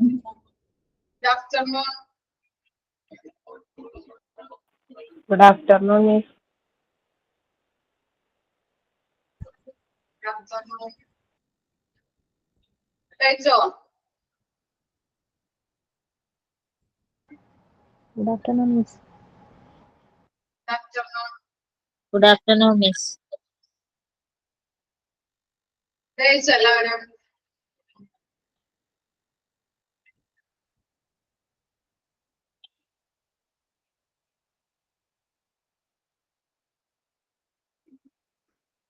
Good afternoon. Good afternoon, Miss. Good afternoon. Rachel. Good afternoon, Miss. Good afternoon. Good afternoon, Miss. Rachel, എല്ലാവരും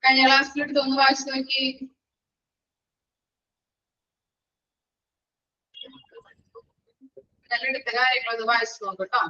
കഴിഞ്ഞ ക്ലാസ്സിലെടുത്ത് ഒന്ന് വായിച്ചു നോക്കി. എടുത്ത കാര്യങ്ങളൊന്ന് വായിച്ചു നോക്കട്ടോ.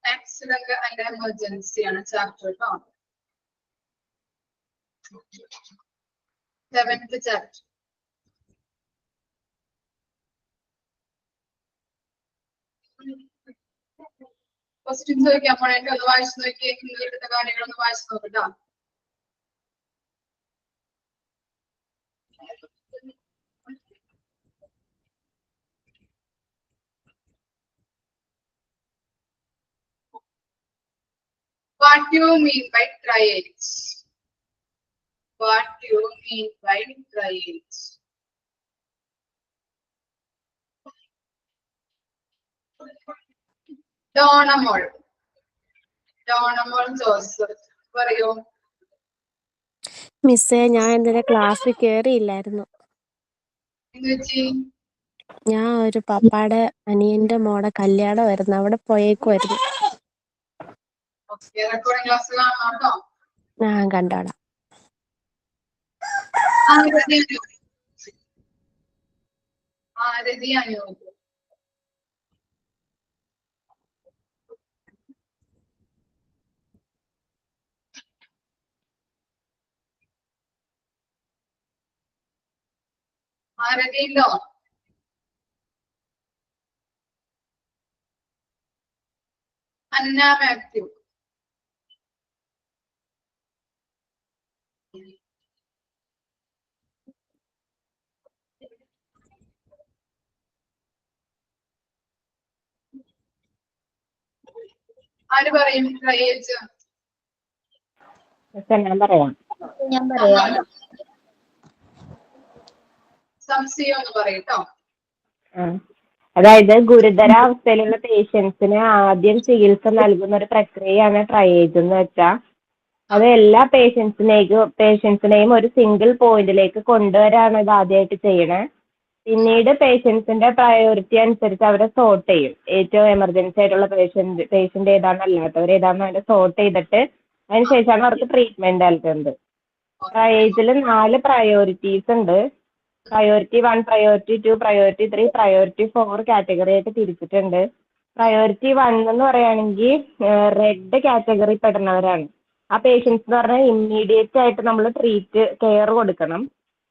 ആക്സിഡന്റ് ആൻഡ് എമർജൻസി ആണ് ചാപ്റ്റർ കേട്ടോ. 7th chapter. ക്വസ്റ്റ്യൻസ് ചോദിക്കാൻ പോണേറ്റ് ഒന്ന് വായിച്ചു നോക്കിയേ. നിങ്ങൾ എടുത്ത കാര്യങ്ങളൊന്ന് വായിച്ചു നോക്കട്ടോ. What do you mean by triage? What do you mean by triage? Donamol. Donamol Joseph പറയൂ. മിസ്സേ, ഞാൻ ഇന്നലെ ക്ലാസ്സിൽ കേറിയില്ലായിരുന്നു. എന്നുവെച്ചി ഞാൻ ഒരു പപ്പാടെ അനിയന്റെ മോടെ കല്യാണം വരുന്നു, അവിടെ പോയേക്കുമായിരുന്നു. റെക്കോർഡിംഗ് ക്ലാസ് കാണണം കേട്ടോ. ഞാൻ കണ്ടോളാം. ആരതി അനൂപ്. ആരതി ഉണ്ടോ? അന്ന മാത്യു. ആര് പറയും ട്രയേജ്? ഞാൻ പറയാം. സംശയം ഒന്ന് പറയട്ടോ. അതായത് ഗുരുതരാവസ്ഥയിലുള്ള പേഷ്യൻസിന് ആദ്യം ചികിത്സ നൽകുന്ന ഒരു പ്രക്രിയയാണ് ട്രയേജ് എന്ന് വെച്ചാൽ. അത് എല്ലാ പേഷ്യൻസിനെയും ഒരു സിംഗിൾ പോയിന്റിലേക്ക് കൊണ്ടുവരാണ് ഇത് ആദ്യമായിട്ട് ചെയ്യണേ. പിന്നീട് പേഷ്യൻസിന്റെ പ്രയോറിറ്റി അനുസരിച്ച് അവരെ സോർട്ട് ചെയ്യും. ഏറ്റവും എമർജൻസി ആയിട്ടുള്ള പേഷ്യന്റ് ഏതാണ്, അല്ലാത്തവർ ഏതാണെന്ന് അവരെ സോർട്ട് ചെയ്തിട്ട് അതിനുശേഷമാണ് അവർക്ക് ട്രീറ്റ്മെന്റ് നൽകുന്നത്. ട്രയേജിൽ 4 പ്രയോറിറ്റീസ് ഉണ്ട്. Priority 1, priority 2, priority 3, priority 4 category ആയിട്ട് തിരിച്ചിട്ടുണ്ട്. പ്രയോറിറ്റി 1 എന്ന് പറയുകയാണെങ്കിൽ റെഡ് കാറ്റഗറി പെടുന്നവരാണ്. ആ പേഷ്യൻസ് എന്ന് പറഞ്ഞാൽ ഇമ്മീഡിയറ്റ് ആയിട്ട് നമ്മൾ കെയർ കൊടുക്കണം.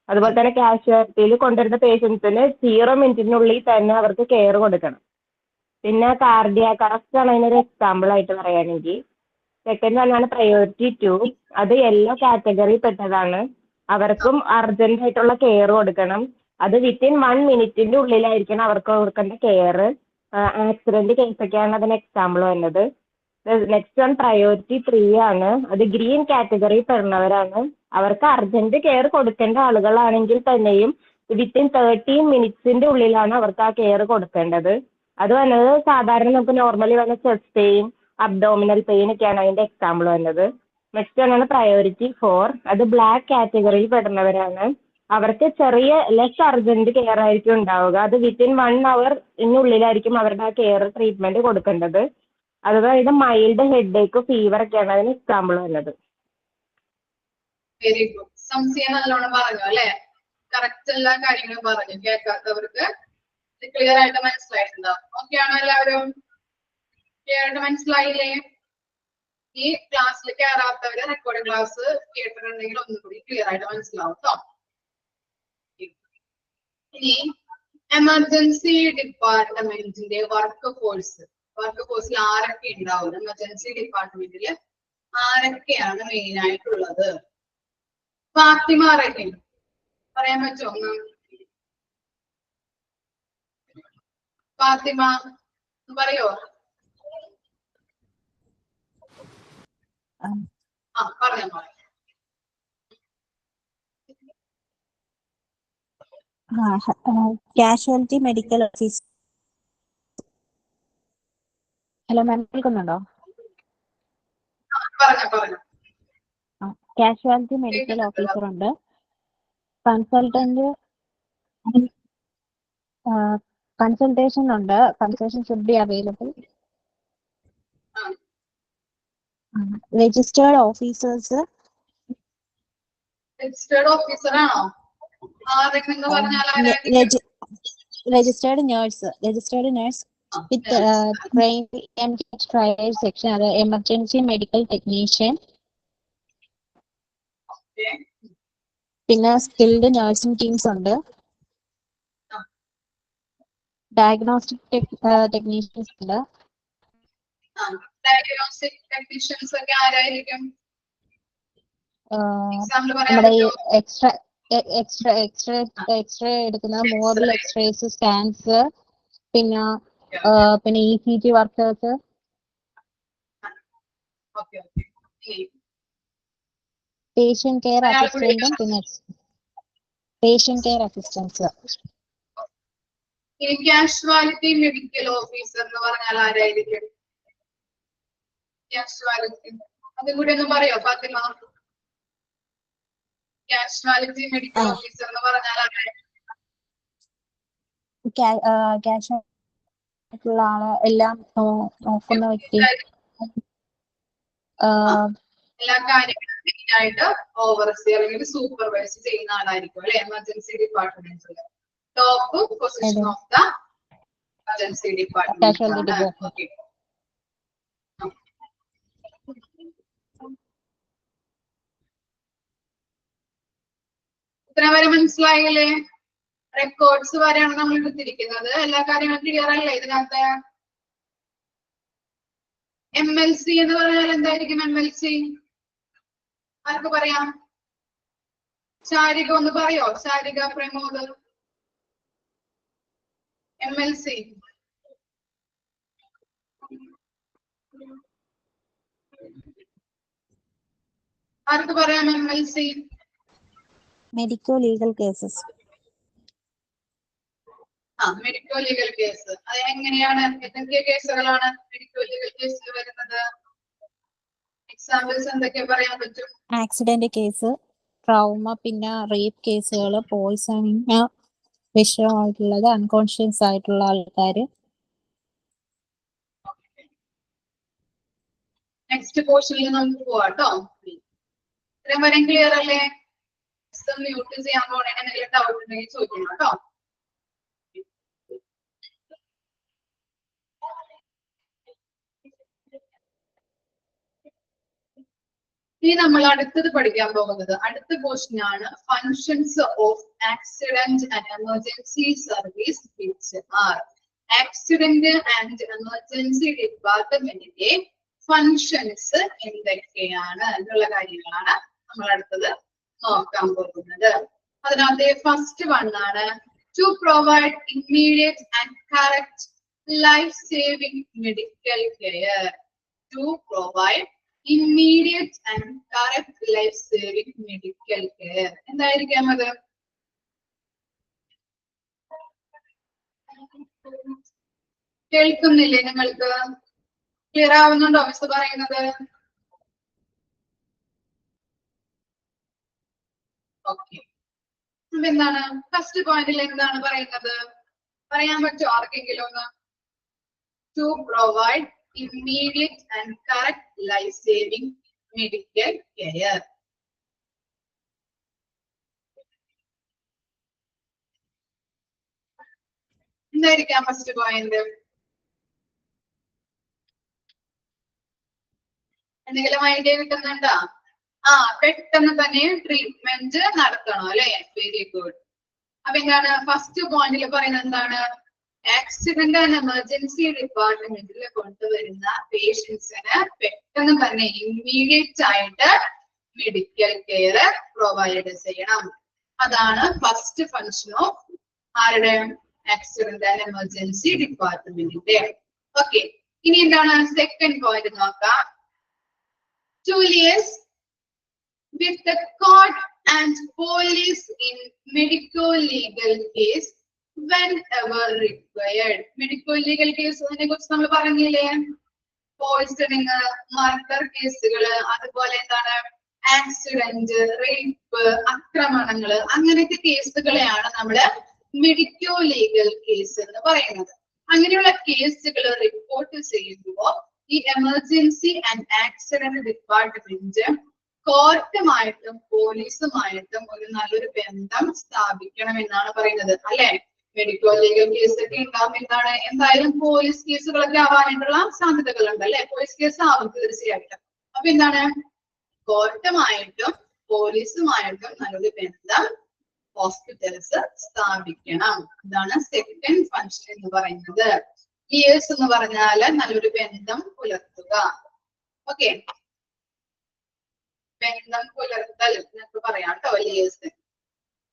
അതുപോലെ തന്നെ കാഷ്വാലിറ്റിയിൽ കൊണ്ടുവരുന്ന പേഷ്യൻസിന് 0 മിനിറ്റിനുള്ളിൽ തന്നെ അവർക്ക് കെയർ കൊടുക്കണം. പിന്നെ കാർഡിയാക് അറസ്റ്റ് ആണ് അതിനൊരു എക്സാമ്പിൾ ആയിട്ട് പറയുകയാണെങ്കിൽ. സെക്കൻഡ് വന്നാണ് പ്രയോറിറ്റി 2. അത് യെല്ലോ കാറ്റഗറി പെട്ടതാണ്. അവർക്കും അർജന്റ് ആയിട്ടുള്ള കെയർ കൊടുക്കണം. അത് വിത്തിൻ 1 മിനിറ്റിന്റെ ഉള്ളിലായിരിക്കണം അവർക്ക് കൊടുക്കേണ്ട കെയർ. ആക്സിഡന്റ് കേസൊക്കെയാണ് അതിന് എക്സാമ്പിൾ വരുന്നത്. നെക്സ്റ്റ് വൺ പ്രയോറിറ്റി 3 ആണ്. അത് ഗ്രീൻ കാറ്റഗറി പെടുന്നവരാണ്. അവർക്ക് അർജന്റ് കെയർ കൊടുക്കേണ്ട ആളുകളാണെങ്കിൽ തന്നെയും വിത്തിൻ 30 മിനിറ്റ്സിന്റെ ഉള്ളിലാണ് അവർക്ക് ആ കെയർ കൊടുക്കേണ്ടത്. അത് വന്നത് സാധാരണ നമുക്ക് നോർമലി വന്ന ചെസ്റ്റ് പെയിൻ, അബ്ഡോമിനൽ പെയിൻ ഒക്കെയാണ് അതിന്റെ എക്സാമ്പിൾ വന്നത്. നെക്സ്റ്റ് ആണ് പ്രയോറിറ്റി 4. അത് ബ്ലാക്ക് കാറ്റഗറിയിൽ പെടുന്നവരാണ്. അവർക്ക് ചെറിയ ലെസ് അർജന്റ് കെയർ ആയിരിക്കും ഉണ്ടാവുക. അത് വിത്തിൻ 1 ഹവറിനുള്ളിലായിരിക്കും അവരുടെ ആ കെയർ ട്രീറ്റ്മെന്റ് കൊടുക്കേണ്ടത്. അതായത് മൈൽഡ് ഹെഡേക്ക് ഫീവർ ഒക്കെയാണ് അതിന് എക്സാമ്പിൾ വരുന്നത്. Very good. സംശയം നല്ലോണം പറഞ്ഞു അല്ലെ? കറക്റ്റ് എല്ലാ കാര്യങ്ങളും പറഞ്ഞു. കേൾക്കാത്തവർക്ക് ക്ലിയർ ആയിട്ട് മനസ്സിലായിട്ടുണ്ടാവും. ഓക്കെ ആണോ എല്ലാവരും? ക്ലിയർ ആയിട്ട് മനസ്സിലായില്ലേ? ഈ ക്ലാസ്സിൽ കയറാത്തവര് റെക്കോർഡിംഗ് ക്ലാസ് കേട്ടിട്ടുണ്ടെങ്കിൽ ഒന്നുകൂടി ക്ലിയർ ആയിട്ട് മനസ്സിലാവും കേട്ടോ. ഇനി എമർജൻസി ഡിപ്പാർട്ട്മെന്റിന്റെ വർക്ക് ഫോഴ്സിൽ ആരൊക്കെ ഉണ്ടാവും? എമർജൻസി ഡിപ്പാർട്ട്മെന്റിൽ ആരൊക്കെയാണ് മെയിൻ ആയിട്ടുള്ളത്? ഫാത്തിമ ആരൊക്കെ പറയാൻ പറ്റുമോ? ഫാത്തിമ പറയോ? പറഞ്ഞോ. Casualty medical office. Hello ma'am, കേൾക്കുന്നുണ്ടോ? പറഞ്ഞോ. കാഷ്വാലിറ്റി മെഡിക്കൽ ഓഫീസർ ഉണ്ട്, കൺസൾട്ടന്റ്, കൺസൾട്ടേഷൻ ഉണ്ട്, consultation should be available, registered officers. Registered officer ആണോ? രജിസ്റ്റേർഡ് നേഴ്സ് വിത്ത് ട്രയൽ സെക്ഷൻ, അത് എമർജൻസി മെഡിക്കൽ ടെക്നീഷ്യൻ. പിന്നെ സ്കിൽഡ് നഴ്സിംഗ് ടീംസ് ഉണ്ട്, ഡയഗ്നോസ്റ്റിക് ടെക്നീഷ്യൻസ് ഉണ്ട്. ഡയഗ്നോസ്റ്റിക് ടെക്നീഷ്യൻസ് ഒക്കെ ആരായിരിക്കും? നമ്മുടെ ഈ എക്സ്റേ എടുക്കുന്ന മോബിൾ എക്സ്റേസ്, സ്കാൻസ്, പിന്നെ ECG വർക്കേഴ്സ്. പേഷ്യന്റ് കെയർ അസിസ്റ്റന്റും പിന്നെ patient care assistance. Casualty medical officer എന്ന് പറഞ്ഞാൽ ആരായിരിക്കും? കാഷ്വാലിറ്റി അതും കൂടി ഒന്ന് പറയോ ഫാത്തിമ? കാഷ്വാലിറ്റി മെഡിക്കൽ ഓഫീസർ എന്ന് പറഞ്ഞാൽ കാഷ്വാലിറ്റിയുള്ള ആള് എല്ലാം നോക്കുന്ന വ്യക്തി, എല്ലാ കാര്യങ്ങളും മെയിനായിട്ട് ഓവർസീ അല്ലെങ്കിൽ സൂപ്പർവൈസ് ചെയ്യുന്ന ആളായിരിക്കും അല്ലെ? എമർജൻസി ഡിപ്പാർട്ട്മെന്റിൽ top position of the emergency department. ഇത്ര വരെ മനസ്സിലായില്ലേ? റെക്കോർഡ്സ് വരെയാണ് നമ്മൾ എടുത്തിരിക്കുന്നത്. എല്ലാ കാര്യങ്ങളും ക്ലിയർ അല്ലേ ഇതിനകത്ത്? MLC എന്ന് പറഞ്ഞാൽ എന്തായിരിക്കും? MLC ആർക്ക് പറയാം? ശാരിക ഒന്ന് പറയോ? ശാരിക പ്രമോദ്. MLC ആർക്ക് പറയാം? MLC medico legal cases. Medico legal case. അത് എങ്ങനെയാണ്? എന്തൊക്കെ കേസുകളാണ് മെഡിക്കോ ലീഗൽ കേസിൽ വരുന്നത്? എക്സാമ്പിൾസ് എന്തൊക്കെ പറയാൻ പറ്റും? ആക്സിഡന്റ് കേസ്, ട്രോമ, പിന്നെ റേപ്പ് കേസുകൾ, പോയിസണിങ്, വിഷമായിട്ടുള്ളത്, അൺകോൺഷ്യസ് ആയിട്ടുള്ള ആൾക്കാര്. നെക്സ്റ്റ് പോർഷനിൽ നമുക്ക് പോവാട്ടോ. ഇത്രയും വരെ ക്ലിയർ അല്ലേ? മ്യൂട്ട് ചെയ്യാൻ പോണേ, എന്തെങ്കിലും ഡൗട്ട് ഉണ്ടെങ്കിൽ ചോദിക്കണം കേട്ടോ. ഇനി നമ്മൾ അടുത്തത് പഠിക്കാൻ പോകുന്നത് അടുത്ത പോർഷൻ ആണ്, functions of accident and emergency service which are. Accident and emergency ഡിപ്പാർട്ട്മെന്റിന്റെ ഫങ്ഷൻസ് എന്തൊക്കെയാണ് എന്നുള്ള കാര്യങ്ങളാണ് നമ്മൾ അടുത്തത് നോക്കാൻ പോകുന്നത്. അതിനകത്ത് ഫസ്റ്റ് വൺ ആണ് to provide immediate and correct life saving medical care. To provide immediate and correct life saving medical care. എന്തായിരിക്കാം അത്? കേൾക്കുന്നില്ലേ നിങ്ങൾക്ക്? ക്ലിയർ ആവുന്നുണ്ടോ മിസ് പറയുന്നത്? ഓക്കെ. എന്താണ് ഫസ്റ്റ് പോയിന്റിൽ എന്താണ് പറയുന്നത്? പറയാൻ പറ്റുമോ ആർക്കെങ്കിലും ഒന്ന്? To provide immediate and correct life-saving medical care. എന്തായിരിക്കാം ഫസ്റ്റ് പോയിന്റ്? എന്തെങ്കിലും ഐഡിയ കിട്ടുന്നുണ്ടോ? പെട്ടെന്ന് തന്നെ ട്രീറ്റ്മെന്റ് നടത്തണം അല്ലെ? Very good. അപ്പൊ എന്താണ് ഫസ്റ്റ് പോയിന്റിൽ പറയുന്നത്? എന്താണ്? ആക്സിഡന്റ് ആൻഡ് എമർജൻസി ഡിപ്പാർട്ട്മെന്റിൽ കൊണ്ടുവരുന്ന പേഷ്യൻസിന് പെട്ടെന്ന് തന്നെ ഇമ്മീഡിയറ്റ് ആയിട്ട് മെഡിക്കൽ കെയർ പ്രൊവൈഡ് ചെയ്യണം. അതാണ് ഫസ്റ്റ് ഫങ്ഷൻ ഓഫ് ആരുടെ? ആക്സിഡന്റ് ആൻഡ് എമർജൻസി ഡിപ്പാർട്ട്മെന്റിന്റെ. ഓക്കെ, ഇനി എന്താണ് സെക്കൻഡ് പോയിന്റ് നോക്കാം. To liaise with the court and police in medico-legal case whenever required. Medico-legal case അതിനെ കുറിച്ച് നമ്മൾ പറഞ്ഞില്ലേ? പോയിസണിങ്, മർഡർ കേസുകള്, അതുപോലെ എന്താണ് ആക്സിഡന്റ്, റേപ്പ്, ആക്രമണങ്ങള്, അങ്ങനത്തെ കേസുകളെയാണ് നമ്മള് മെഡിക്കോ ലീഗൽ കേസ് എന്ന് പറയുന്നത്. അങ്ങനെയുള്ള കേസുകൾ റിപ്പോർട്ട് ചെയ്യുമ്പോൾ ഈ എമർജൻസി ആൻഡ് ആക്സിഡന്റ് ഡിപ്പാർട്ട്മെന്റ് കോർട്ടുമായിട്ടും പോലീസുമായിട്ടും ഒരു നല്ലൊരു ബന്ധം സ്ഥാപിക്കണം എന്നാണ് പറയുന്നത് അല്ലെ? മെഡിക്കോ ലീഗൽ കേസ് ഒക്കെ ഉണ്ടാവും. എന്താണ്? എന്തായാലും പോലീസ് കേസുകളൊക്കെ ആവാനായിട്ടുള്ള സാധ്യതകളുണ്ട് അല്ലെ? പോലീസ് കേസ് ആവും തീർച്ചയായിട്ടും. അപ്പൊ എന്താണ്? കോർട്ടുമായിട്ടും പോലീസുമായിട്ടും നല്ലൊരു ബന്ധം ഹോസ്പിറ്റൽസ് സ്ഥാപിക്കണം. ഇതാണ് സെക്കൻഡ് ഫങ്ഷൻ എന്ന് പറയുന്നത്. ലിയേഴ്സ് എന്ന് പറഞ്ഞാല് നല്ലൊരു ബന്ധം പുലർത്തുക. ഓക്കെ, ബന്ധം പുലർത്തൽ എന്നൊക്കെ പറയാം കേട്ടോ ലിയേഴ്സ്.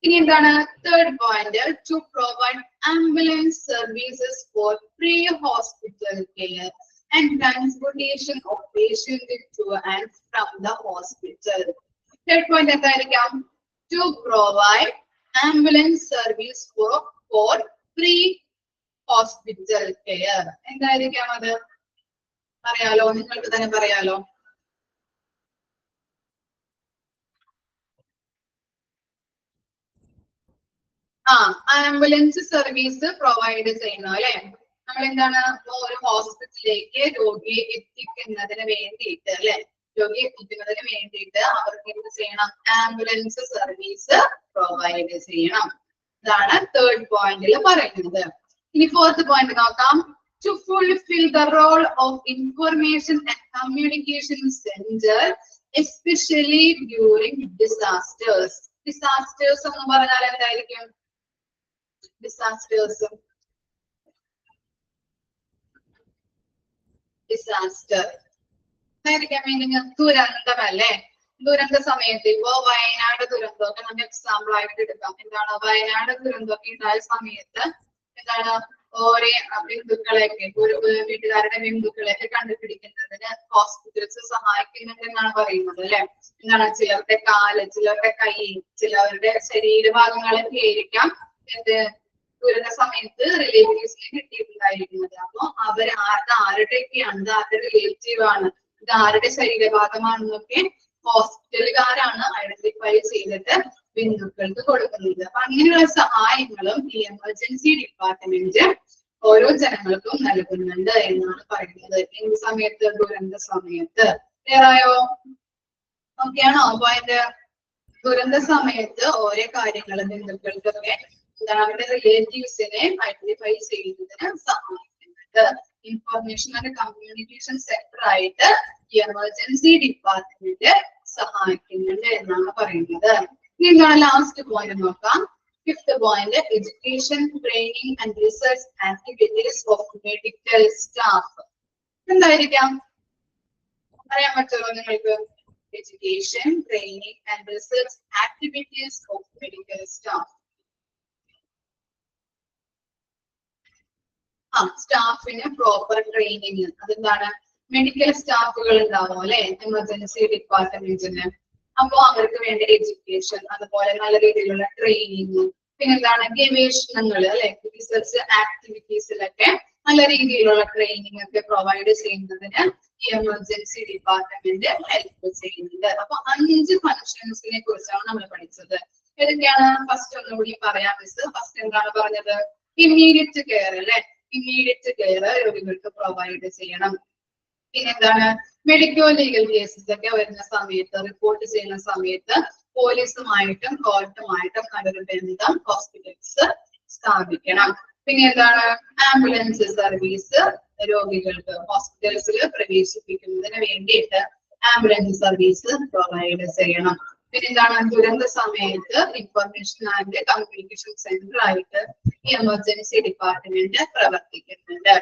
ഇനി എന്താണ് third point? To provide ambulance services for pre hospital care and transportation of patient to and from the hospital. Third point എന്തായിരിക്കാം? To provide ambulance service for pre hospital care. എന്തായിരിക്കാം അത്? പറയാലോ, നിങ്ങൾക്ക് തന്നെ പറയാലോ. ആംബുലൻസ് സർവീസ് പ്രൊവൈഡ് ചെയ്യുന്നു അല്ലെ? നമ്മൾ എന്താണ് ഒരു ഹോസ്പിറ്റലിലേക്ക് രോഗിയെ എത്തിക്കുന്നതിന് വേണ്ടിയിട്ട് അല്ലെ? രോഗിയെ എത്തിക്കുന്നതിന് വേണ്ടിയിട്ട് അവർക്ക് എന്ത് ചെയ്യണം? ആംബുലൻസ് സർവീസ് പ്രൊവൈഡ് ചെയ്യണം. ഇതാണ് തേർഡ് പോയിന്റിൽ പറയുന്നത്. ഇനി ഫോർത്ത് പോയിന്റ് നോക്കാം. To fulfill the role of information and communication center, especially during disasters. Disasters എന്ന് പറഞ്ഞാൽ എന്തായിരിക്കും? ഡിസാസ്റ്റർ എന്തായിരിക്കാം മീനിങ്? ദുരന്തമല്ലേ? ദുരന്ത സമയത്ത് ഇപ്പോ വയനാട് ദുരന്തമൊക്കെ നമുക്ക് എക്സാമ്പിൾ ആയിട്ട് എടുക്കാം. എന്താണ്? വയനാട് ദുരന്തമൊക്കെ ഉണ്ടായ സമയത്ത് എന്താണ് ഓരോ ബന്ധുക്കളെയൊക്കെ വീട്ടുകാരുടെ ബന്ധുക്കളെയൊക്കെ കണ്ടുപിടിക്കുന്നതിന് ഹോസ്പിറ്റൽസ് സഹായിക്കുന്നുണ്ട് എന്നാണ് പറയുന്നത് അല്ലെ? എന്താണ്? ചിലരുടെ കാല്, ചിലരുടെ കൈ, ചിലവരുടെ ശരീരഭാഗങ്ങളൊക്കെ ആയിരിക്കാം എന്ത് ദുരന്ത സമയത്ത് റിലേറ്റീവ്സിന് കിട്ടിയിട്ടുണ്ടായിരിക്കുന്നത്. അപ്പൊ അവര് ആരുടെയൊക്കെയാണ്, ഇത് ആരുടെ റിലേറ്റീവ് ആണ്, ഇത് ആരുടെ ശരീരഭാഗമാണെന്നൊക്കെ ഹോസ്പിറ്റലുകാരാണ് ഐഡന്റിഫൈ ചെയ്തിട്ട് ബന്ധുക്കൾക്ക് കൊടുക്കുന്നത്. അപ്പൊ അങ്ങനെയുള്ള സഹായങ്ങളും ഈ എമർജൻസി ഡിപ്പാർട്ട്മെന്റ് ഓരോ ജനങ്ങൾക്കും നൽകുന്നുണ്ട് എന്നാണ് പറയുന്നത്. എന്ത് സമയത്ത്? ദുരന്ത സമയത്ത്. ക്ലിയറായോ? ഓക്കെയാണോ? പോയിന്റ്? ദുരന്ത സമയത്ത് ഓരോ കാര്യങ്ങളും ബന്ധുക്കൾക്കൊക്കെ എന്താണ് അവരുടെ റിലേറ്റീവ്സിനെ ഐഡന്റിഫൈ ചെയ്യുന്നതിന് സഹായിക്കുന്നുണ്ട്. ഇൻഫർമേഷൻ ആൻഡ് കമ്മ്യൂണിക്കേഷൻ സെന്റർ ആയിട്ട് ഈ എമർജൻസി ഡിപ്പാർട്ട്മെന്റ് സഹായിക്കുന്നുണ്ട് എന്നാണ് പറയുന്നത്. എന്താണ് ലാസ്റ്റ് പോയിന്റ് നോക്കാം. Fifth point, education, training and research activities of medical staff. എന്തായിരിക്കാം? പറയാൻ പറ്റുമോ നിങ്ങൾക്ക്? Education, training and research activities of medical staff. സ്റ്റാഫിന് പ്രോപ്പർ ട്രെയിനിങ്. അതെന്താണ്? മെഡിക്കൽ സ്റ്റാഫുകൾ ഉണ്ടാവും അല്ലെ എമർജൻസി ഡിപ്പാർട്ട്മെന്റിന്. അപ്പൊ അവർക്ക് വേണ്ട എഡ്യൂക്കേഷൻ, അതുപോലെ നല്ല രീതിയിലുള്ള ട്രെയിനിങ്, പിന്നെന്താണ് ഗവേഷണങ്ങൾ അല്ലെ, റിസർച്ച് ആക്ടിവിറ്റീസിലൊക്കെ നല്ല രീതിയിലുള്ള ട്രെയിനിങ് ഒക്കെ പ്രൊവൈഡ് ചെയ്യുന്നതിന് ഈ എമർജൻസി ഡിപ്പാർട്ട്മെന്റ് ഹെൽപ്പ് ചെയ്യുന്നുണ്ട്. അപ്പൊ 5 ഫങ്ഷൻസിനെ കുറിച്ചാണ് നമ്മൾ പഠിച്ചത്. ഏതൊക്കെയാണ്? ഫസ്റ്റ് ഒന്നുകൂടി പറയാം മിസ്. ഫസ്റ്റ് എന്താണ് പറഞ്ഞത്? ഇമ്മീഡിയറ്റ് കെയർ അല്ലെ? ഇമ്മീഡിയറ്റ് കെയർ രോഗികൾക്ക് പ്രൊവൈഡ് ചെയ്യണം. പിന്നെന്താണ് മെഡിക്കോ ലീഗൽ കേസസ് ഒക്കെ വരുന്ന സമയത്ത് റിപ്പോർട്ട് ചെയ്യുന്ന സമയത്ത് പോലീസുമായിട്ടും കോർട്ടുമായിട്ടും നല്ലൊരു ബന്ധം ഹോസ്പിറ്റൽസ് സ്ഥാപിക്കണം. പിന്നെ എന്താണ് ആംബുലൻസ് സർവീസ് രോഗികൾക്ക് ഹോസ്പിറ്റൽസിൽ പ്രവേശിപ്പിക്കുന്നതിന് വേണ്ടിയിട്ട് ആംബുലൻസ് സർവീസ് പ്രൊവൈഡ് ചെയ്യണം. പിന്നെ എന്താണ് ദുരന്ത സമയത്ത് ഇൻഫർമേഷൻ ആൻഡ് കമ്മ്യൂണിക്കേഷൻ സെന്റർ ആയിട്ട് ഈ എമർജൻസി ഡിപ്പാർട്ട്മെന്റ് പ്രവർത്തിക്കുന്നുണ്ട്.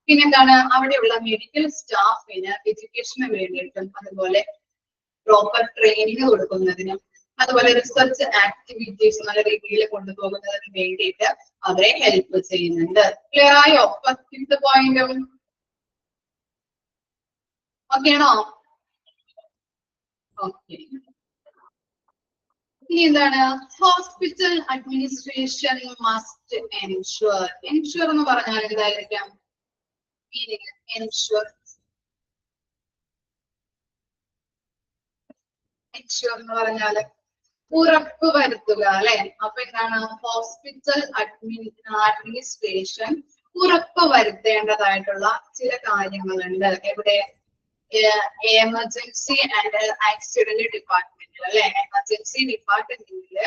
പിന്നെന്താണ് അവിടെയുള്ള മെഡിക്കൽ സ്റ്റാഫിന് എഡ്യൂക്കേഷന് വേണ്ടിയിട്ടും അതുപോലെ പ്രോപ്പർ ട്രെയിനിങ് കൊടുക്കുന്നതിനും അതുപോലെ റിസർച്ച് ആക്ടിവിറ്റീസ് നല്ല രീതിയിൽ കൊണ്ടുപോകുന്നതിന് വേണ്ടിയിട്ട് അവരെ ഹെൽപ്പ് ചെയ്യുന്നുണ്ട്. ക്ലിയർ ആയോ? 10th പോയിന്റും ഓക്കെ ആണോ? ഓക്കെ. ഇനി എന്താണ് hospital administration must ensure. Ensure എന്ന് പറഞ്ഞാൽ എന്തായിരിക്കാം? എൻഷുർ എൻഷുർ എന്ന് പറഞ്ഞാല് ഉറപ്പ് വരുത്തുക അല്ലെ. അപ്പൊ എന്താണ് ഹോസ്പിറ്റൽ അഡ്മിനിസ്ട്രേഷൻ ഉറപ്പ് വരുത്തേണ്ടതായിട്ടുള്ള ചില കാര്യങ്ങളുണ്ട്. എവിടെ? എമർജൻസി ആൻഡ് ആക്സിഡന്റ് ഡിപ്പാർട്ട്മെന്റിൽ അല്ലെ. എമർജൻസി ഡിപ്പാർട്ട്മെന്റില്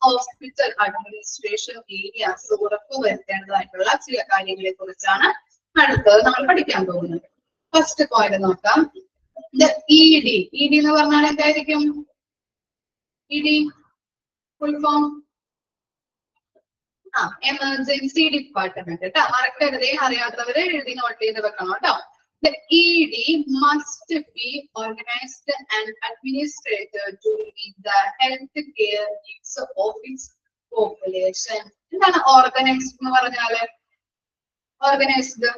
ഹോസ്പിറ്റൽ അഡ്മിനിസ്ട്രേഷൻ ഏരിയാസ് ഉറപ്പ് വരുത്തേണ്ടതായിട്ടുള്ള ചില കാര്യങ്ങളെ കുറിച്ചാണ് അടുത്തത് നമ്മൾ പഠിക്കാൻ പോകുന്നത്. ഫസ്റ്റ് പോയിന്റ് നോക്കാം. ED. ED എന്ന് പറഞ്ഞാൽ എന്തായിരിക്കും? ED full form emergency department കേട്ടോ. മറക്കരുതേ, അറിയാത്തവര് എഴുതി നോട്ട് ചെയ്ത് വെക്കണം കേട്ടോ. The ED must be organized and administrated to meet the health care needs of its population. എന്താണ് ഓർഗനൈസ്ഡ് എന്ന് പറഞ്ഞാല്? ഓർഗനൈസ്ഡ്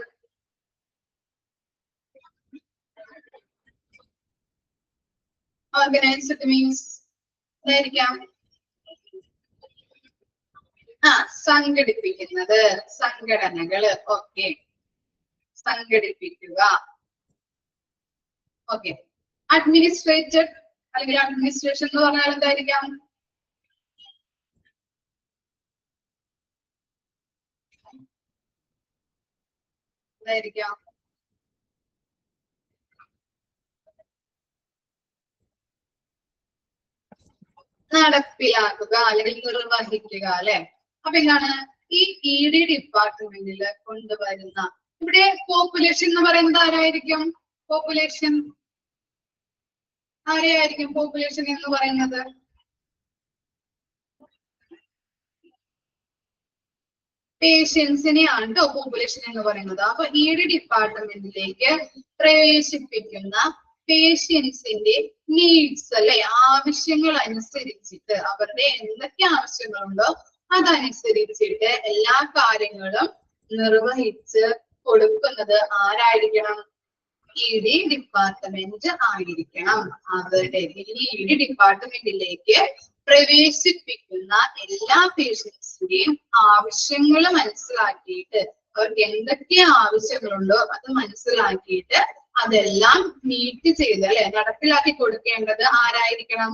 ഓർഗനൈസ്ഡ് മീൻസ് എന്തായിരിക്കാം? സംഘടിപ്പിക്കുന്നത്, സംഘടനകള്. ഓക്കെ, സംഘടിപ്പിക്കുക. ഓക്കെ. അഡ്മിനിസ്ട്രേറ്റഡ് അല്ലെങ്കിൽ അഡ്മിനിസ്ട്രേഷൻ എന്ന് പറഞ്ഞാൽ എന്തായിരിക്കാം? എന്തായിരിക്കാം? നടപ്പിലാക്കുക അല്ലെങ്കിൽ നിർവഹിക്കുക അല്ലെ. അപ്പൊ എന്താണ് ഈ ED ഡിപ്പാർട്ട്മെന്റിൽ കൊണ്ടുവരുന്ന ഇവിടെ പോപ്പുലേഷൻ എന്ന് പറയുന്നത് ആരായിരിക്കും? പോപ്പുലേഷൻ ആരെയായിരിക്കും പോപ്പുലേഷൻ എന്ന് പറയുന്നത്? പേഷ്യൻസിനെയാണ് കേട്ടോ പോപ്പുലേഷൻ എന്ന് പറയുന്നത്. അപ്പൊ ED ഡിപ്പാർട്ട്മെന്റിലേക്ക് പ്രവേശിപ്പിക്കുന്ന പേഷ്യൻസിന്റെ നീഡ്സ് അല്ലെ, ആവശ്യങ്ങൾ അനുസരിച്ചിട്ട് അവരുടെ എന്തൊക്കെ ആവശ്യങ്ങളുണ്ടോ അതനുസരിച്ചിട്ട് എല്ലാ കാര്യങ്ങളും നിർവഹിച്ച് കൊടുക്കുന്നത് ആരായിരിക്കണം? ED ഡിപ്പാർട്ട്മെന്റ് ആയിരിക്കണം. അവരുടെ ED ഡിപ്പാർട്ട്മെന്റിലേക്ക് പ്രവേശിപ്പിക്കുന്ന എല്ലാ പേഷ്യൻസിന്റെയും ആവശ്യങ്ങൾ മനസ്സിലാക്കിയിട്ട് അവർക്ക് എന്തൊക്കെ ആവശ്യങ്ങളുണ്ടോ അത് മനസ്സിലാക്കിയിട്ട് അതെല്ലാം മീറ്റ് ചെയ്ത് അല്ലെ നടപ്പിലാക്കി കൊടുക്കേണ്ടത് ആരായിരിക്കണം?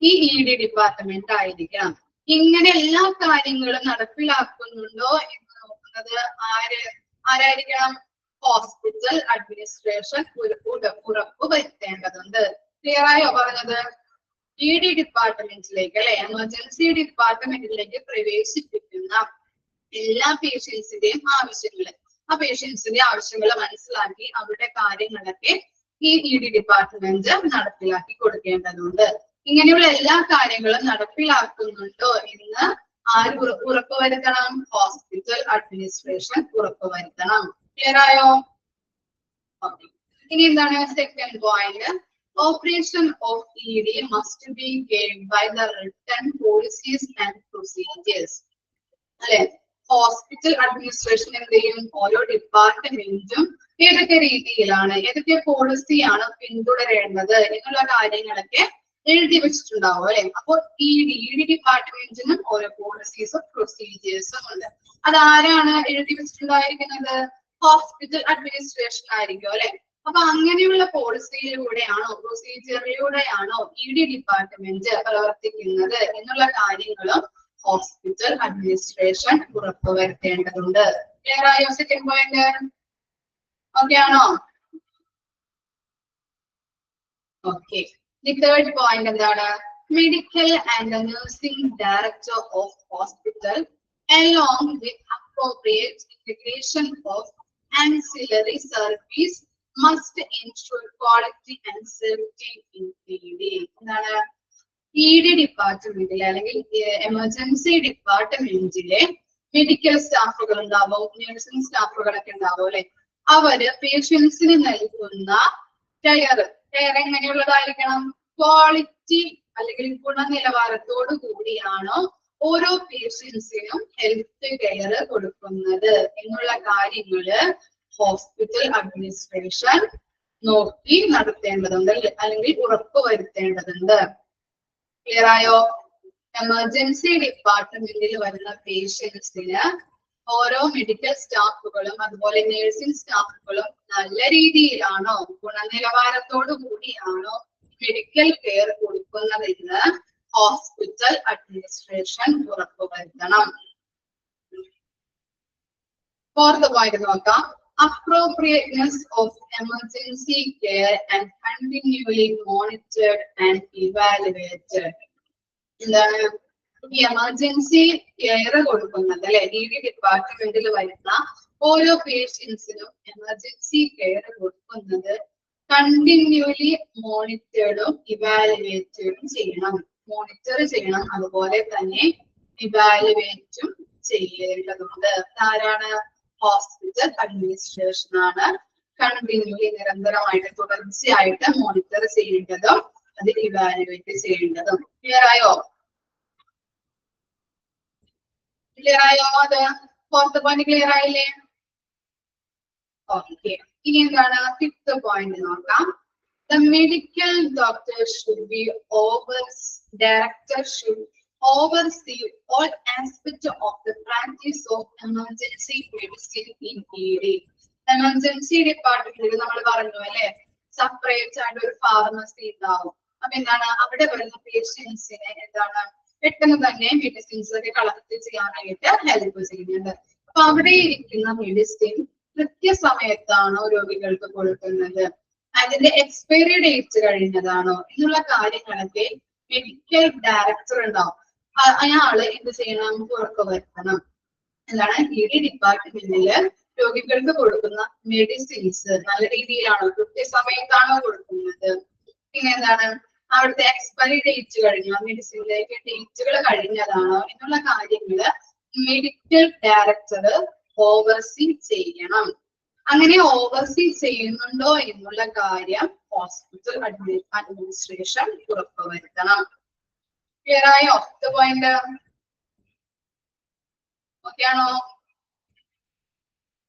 ഈ ED ഡിപ്പാർട്ട്മെന്റ് ആയിരിക്കണം. ഇങ്ങനെ എല്ലാ കാര്യങ്ങളും നടപ്പിലാക്കുന്നുണ്ടോ എന്ന് നോക്കുന്നത് ആരായിരിക്കണം? ഹോസ്പിറ്റൽ അഡ്മിനിസ്ട്രേഷൻ ഉറപ്പ് വരുത്തേണ്ടതുണ്ട്. ക്ലിയർ ആയോ പറഞ്ഞത്? ED ഡിപ്പാർട്ട്മെന്റിലേക്ക് അല്ലെ, എമർജൻസി ഡിപ്പാർട്ട്മെന്റിലേക്ക് പ്രവേശിപ്പിക്കുന്ന എല്ലാ പേഷ്യൻസിന്റെയും ആവശ്യങ്ങൾ, ആ പേഷ്യൻസിന്റെ ആവശ്യങ്ങൾ മനസ്സിലാക്കി അവരുടെ കാര്യങ്ങളൊക്കെ ഈ ED ഡിപ്പാർട്ട്മെന്റ് നടപ്പിലാക്കി കൊടുക്കേണ്ടതുണ്ട്. ഇങ്ങനെയുള്ള എല്ലാ കാര്യങ്ങളും നടപ്പിലാക്കുന്നുണ്ടോ എന്ന് ആര് ഉറപ്പുവരുത്തണം? ഹോസ്പിറ്റൽ അഡ്മിനിസ്ട്രേഷൻ ഉറപ്പുവരുത്തണം. ക്ലിയർ ആയോ? ഓക്കെ. ഇനി എന്താണ് second point? Operation of ED must be guided by the written policies and procedures. അല്ലെ, ഹോസ്പിറ്റൽ അഡ്മിനിസ്ട്രേഷൻ എന്ത് ചെയ്യും? ഓരോ ഡിപ്പാർട്ട്മെന്റും ഏതൊക്കെ രീതിയിലാണ്, ഏതൊക്കെ പോളിസിയാണ് പിന്തുടരേണ്ടത് എന്നുള്ള കാര്യങ്ങളൊക്കെ എഴുതി വെച്ചിട്ടുണ്ടാവും അല്ലെ. അപ്പോൾ ED ഡിപ്പാർട്ട്മെന്റിനും ഓരോ പോളിസീസും പ്രൊസീജിയേഴ്സും ഉണ്ട്. അതാരാണ് എഴുതി വെച്ചിട്ടുണ്ടായിരിക്കുന്നത്? ഹോസ്പിറ്റൽ അഡ്മിനിസ്ട്രേഷൻ ആയിരിക്കും അല്ലെ. അപ്പൊ അങ്ങനെയുള്ള പോളിസിയിലൂടെയാണോ പ്രൊസീജിയറിലൂടെയാണോ ED ഡിപ്പാർട്ട്മെന്റ് പ്രവർത്തിക്കുന്നത് എന്നുള്ള കാര്യങ്ങളും ഹോസ്പിറ്റൽ അഡ്മിനിസ്ട്രേഷൻ ഉറപ്പുവരുത്തേണ്ടതുണ്ട്. ക്ലിയർ ആയോ? സെക്കൻഡ് പോയിന്റ് ഓക്കെ ആണോ? Okay. The third point എന്താണ്? Medical and the nursing director of hospital along with appropriate integration of ancillary service must ensure quality and safety in ED. എന്താണ്? ED ഡിപ്പാർട്ട്മെന്റിലെ അല്ലെങ്കിൽ emergency ഡിപ്പാർട്ട്മെന്റിലെ medical സ്റ്റാഫുകൾ ഉണ്ടാവും, nursing സ്റ്റാഫുകളൊക്കെ ഉണ്ടാവും അല്ലെ. അവര് പേഷ്യൻസിന് നൽകുന്ന കെയർ എങ്ങനെയുള്ളതായിരിക്കണം? ക്വാളിറ്റി അല്ലെങ്കിൽ ഗുണനിലവാരത്തോടു കൂടിയാണോ ഓരോ പേഷ്യൻസിനും ഹെൽത്ത് കെയർ കൊടുക്കുന്നത് എന്നുള്ള കാര്യങ്ങള് ഹോസ്പിറ്റൽ അഡ്മിനിസ്ട്രേഷൻ നോക്കി നടത്തേണ്ടതുണ്ട് അല്ലെങ്കിൽ ഉറപ്പ് വരുത്തേണ്ടതുണ്ട്. ക്ലിയർ ആയോ? എമർജൻസി ഡിപ്പാർട്ട്മെന്റിൽ വരുന്ന പേഷ്യൻസിന് ഓരോ മെഡിക്കൽ സ്റ്റാഫുകളും അതുപോലെ നഴ്സിംഗ് സ്റ്റാഫുകളും നല്ല രീതിയിലാണോ ഗുണനിലവാരത്തോടു കൂടിയാണോ മെഡിക്കൽ കെയർ കൊടുക്കുന്നതെന്ന് ഹോസ്പിറ്റൽ അഡ്മിനിസ്ട്രേഷൻ ഉറപ്പുവരുത്തണം. ഫോർത്ത് പോയിന്റ് നോക്കാം. Appropriateness of emergency care and continually monitored and evaluated. എന്താണ് ഈ എമർജൻസി കെയർ കൊടുക്കുന്നത് അല്ലെ? ED ഡിപ്പാർട്ട്മെന്റിൽ വരുന്ന ഓരോ പേഷ്യൻസിനും എമർജൻസി കെയർ കൊടുക്കുന്നത് കണ്ടിന്യൂലി മോണിറ്റേർഡും ഇവാലുവേറ്റഡും ചെയ്യണം. മോണിറ്റർ ചെയ്യണം, അതുപോലെ തന്നെ ഇവാലുവേറ്റും ചെയ്യേണ്ടതുണ്ട്. ആരാണ്? ഹോസ്പിറ്റൽ അഡ്മിനിസ്ട്രേഷൻ ആണ് കണ്ടിന്യൂലി നിരന്തരമായിട്ട് തുടർച്ചയായിട്ട് മോണിറ്റർ ചെയ്യേണ്ടതും അത് ഇവാലുവേറ്റ് ചെയ്യേണ്ടതും. ക്ലിയർ ആയോ? ക്ലിയർ ആയോ? അത് ഫോർത്ത് പോയിന്റ് ക്ലിയർ ആയില്ലേ? ഓക്കെ. ഇനി എന്താണ് ഫിഫ്ത്ത് പോയിന്റ് നോക്കാം. The medical doctor should be director should oversee all aspects of the practice of emergency medicine in ED. Emergency ഡിപ്പാർട്ട്മെന്റിൽ നമ്മൾ പറഞ്ഞു അല്ലെ, സെപ്പറേറ്റ് ആയിട്ട് ഒരു ഫാർമസി ഉണ്ടാവും. അപ്പൊ എന്താണ് അവിടെ വരുന്ന പേഷ്യൻസിനെ എന്താണ് പെട്ടെന്ന് തന്നെ മെഡിസിൻസ് ഒക്കെ കളക്ട് ചെയ്യാനായിട്ട് ഹെൽപ്പ് ചെയ്യുന്നുണ്ട്. അപ്പൊ അവിടെ ഇരിക്കുന്ന മെഡിസിൻ കൃത്യസമയത്താണോ രോഗികൾക്ക് കൊടുക്കുന്നത്, അതിന്റെ എക്സ്പയറി ഡേറ്റ് കഴിഞ്ഞതാണോ എന്നുള്ള കാര്യങ്ങളൊക്കെ മെഡിക്കൽ ഡയറക്ടർ ഉണ്ടാവും. അയാള് എന്ത് ചെയ്യണം? ഉറപ്പുവരുത്തണം. എന്താണ് ED ഡിപ്പാർട്ട്മെന്റില് രോഗികൾക്ക് കൊടുക്കുന്ന മെഡിസിൻസ് നല്ല രീതിയിലാണോ കൃത്യസമയത്താണോ കൊടുക്കുന്നത്, പിന്നെ എന്താണ് അവിടുത്തെ എക്സ്പയറി ഡേറ്റ് കഴിഞ്ഞ മെഡിസിനിലെ ഡേറ്റുകൾ കഴിഞ്ഞതാണോ എന്നുള്ള കാര്യങ്ങള് മെഡിക്കൽ ഡയറക്ടർ ഓവർസീ ചെയ്യണം. അങ്ങനെ ഓവർസീ ചെയ്യുന്നുണ്ടോ എന്നുള്ള കാര്യം ഹോസ്പിറ്റൽ അഡ്മിനിസ്ട്രേഷൻ ഉറപ്പുവരുത്തണം. ക്ലിയർ ആയോ? പോയിന്റ് ഓക്കെ ആണോ?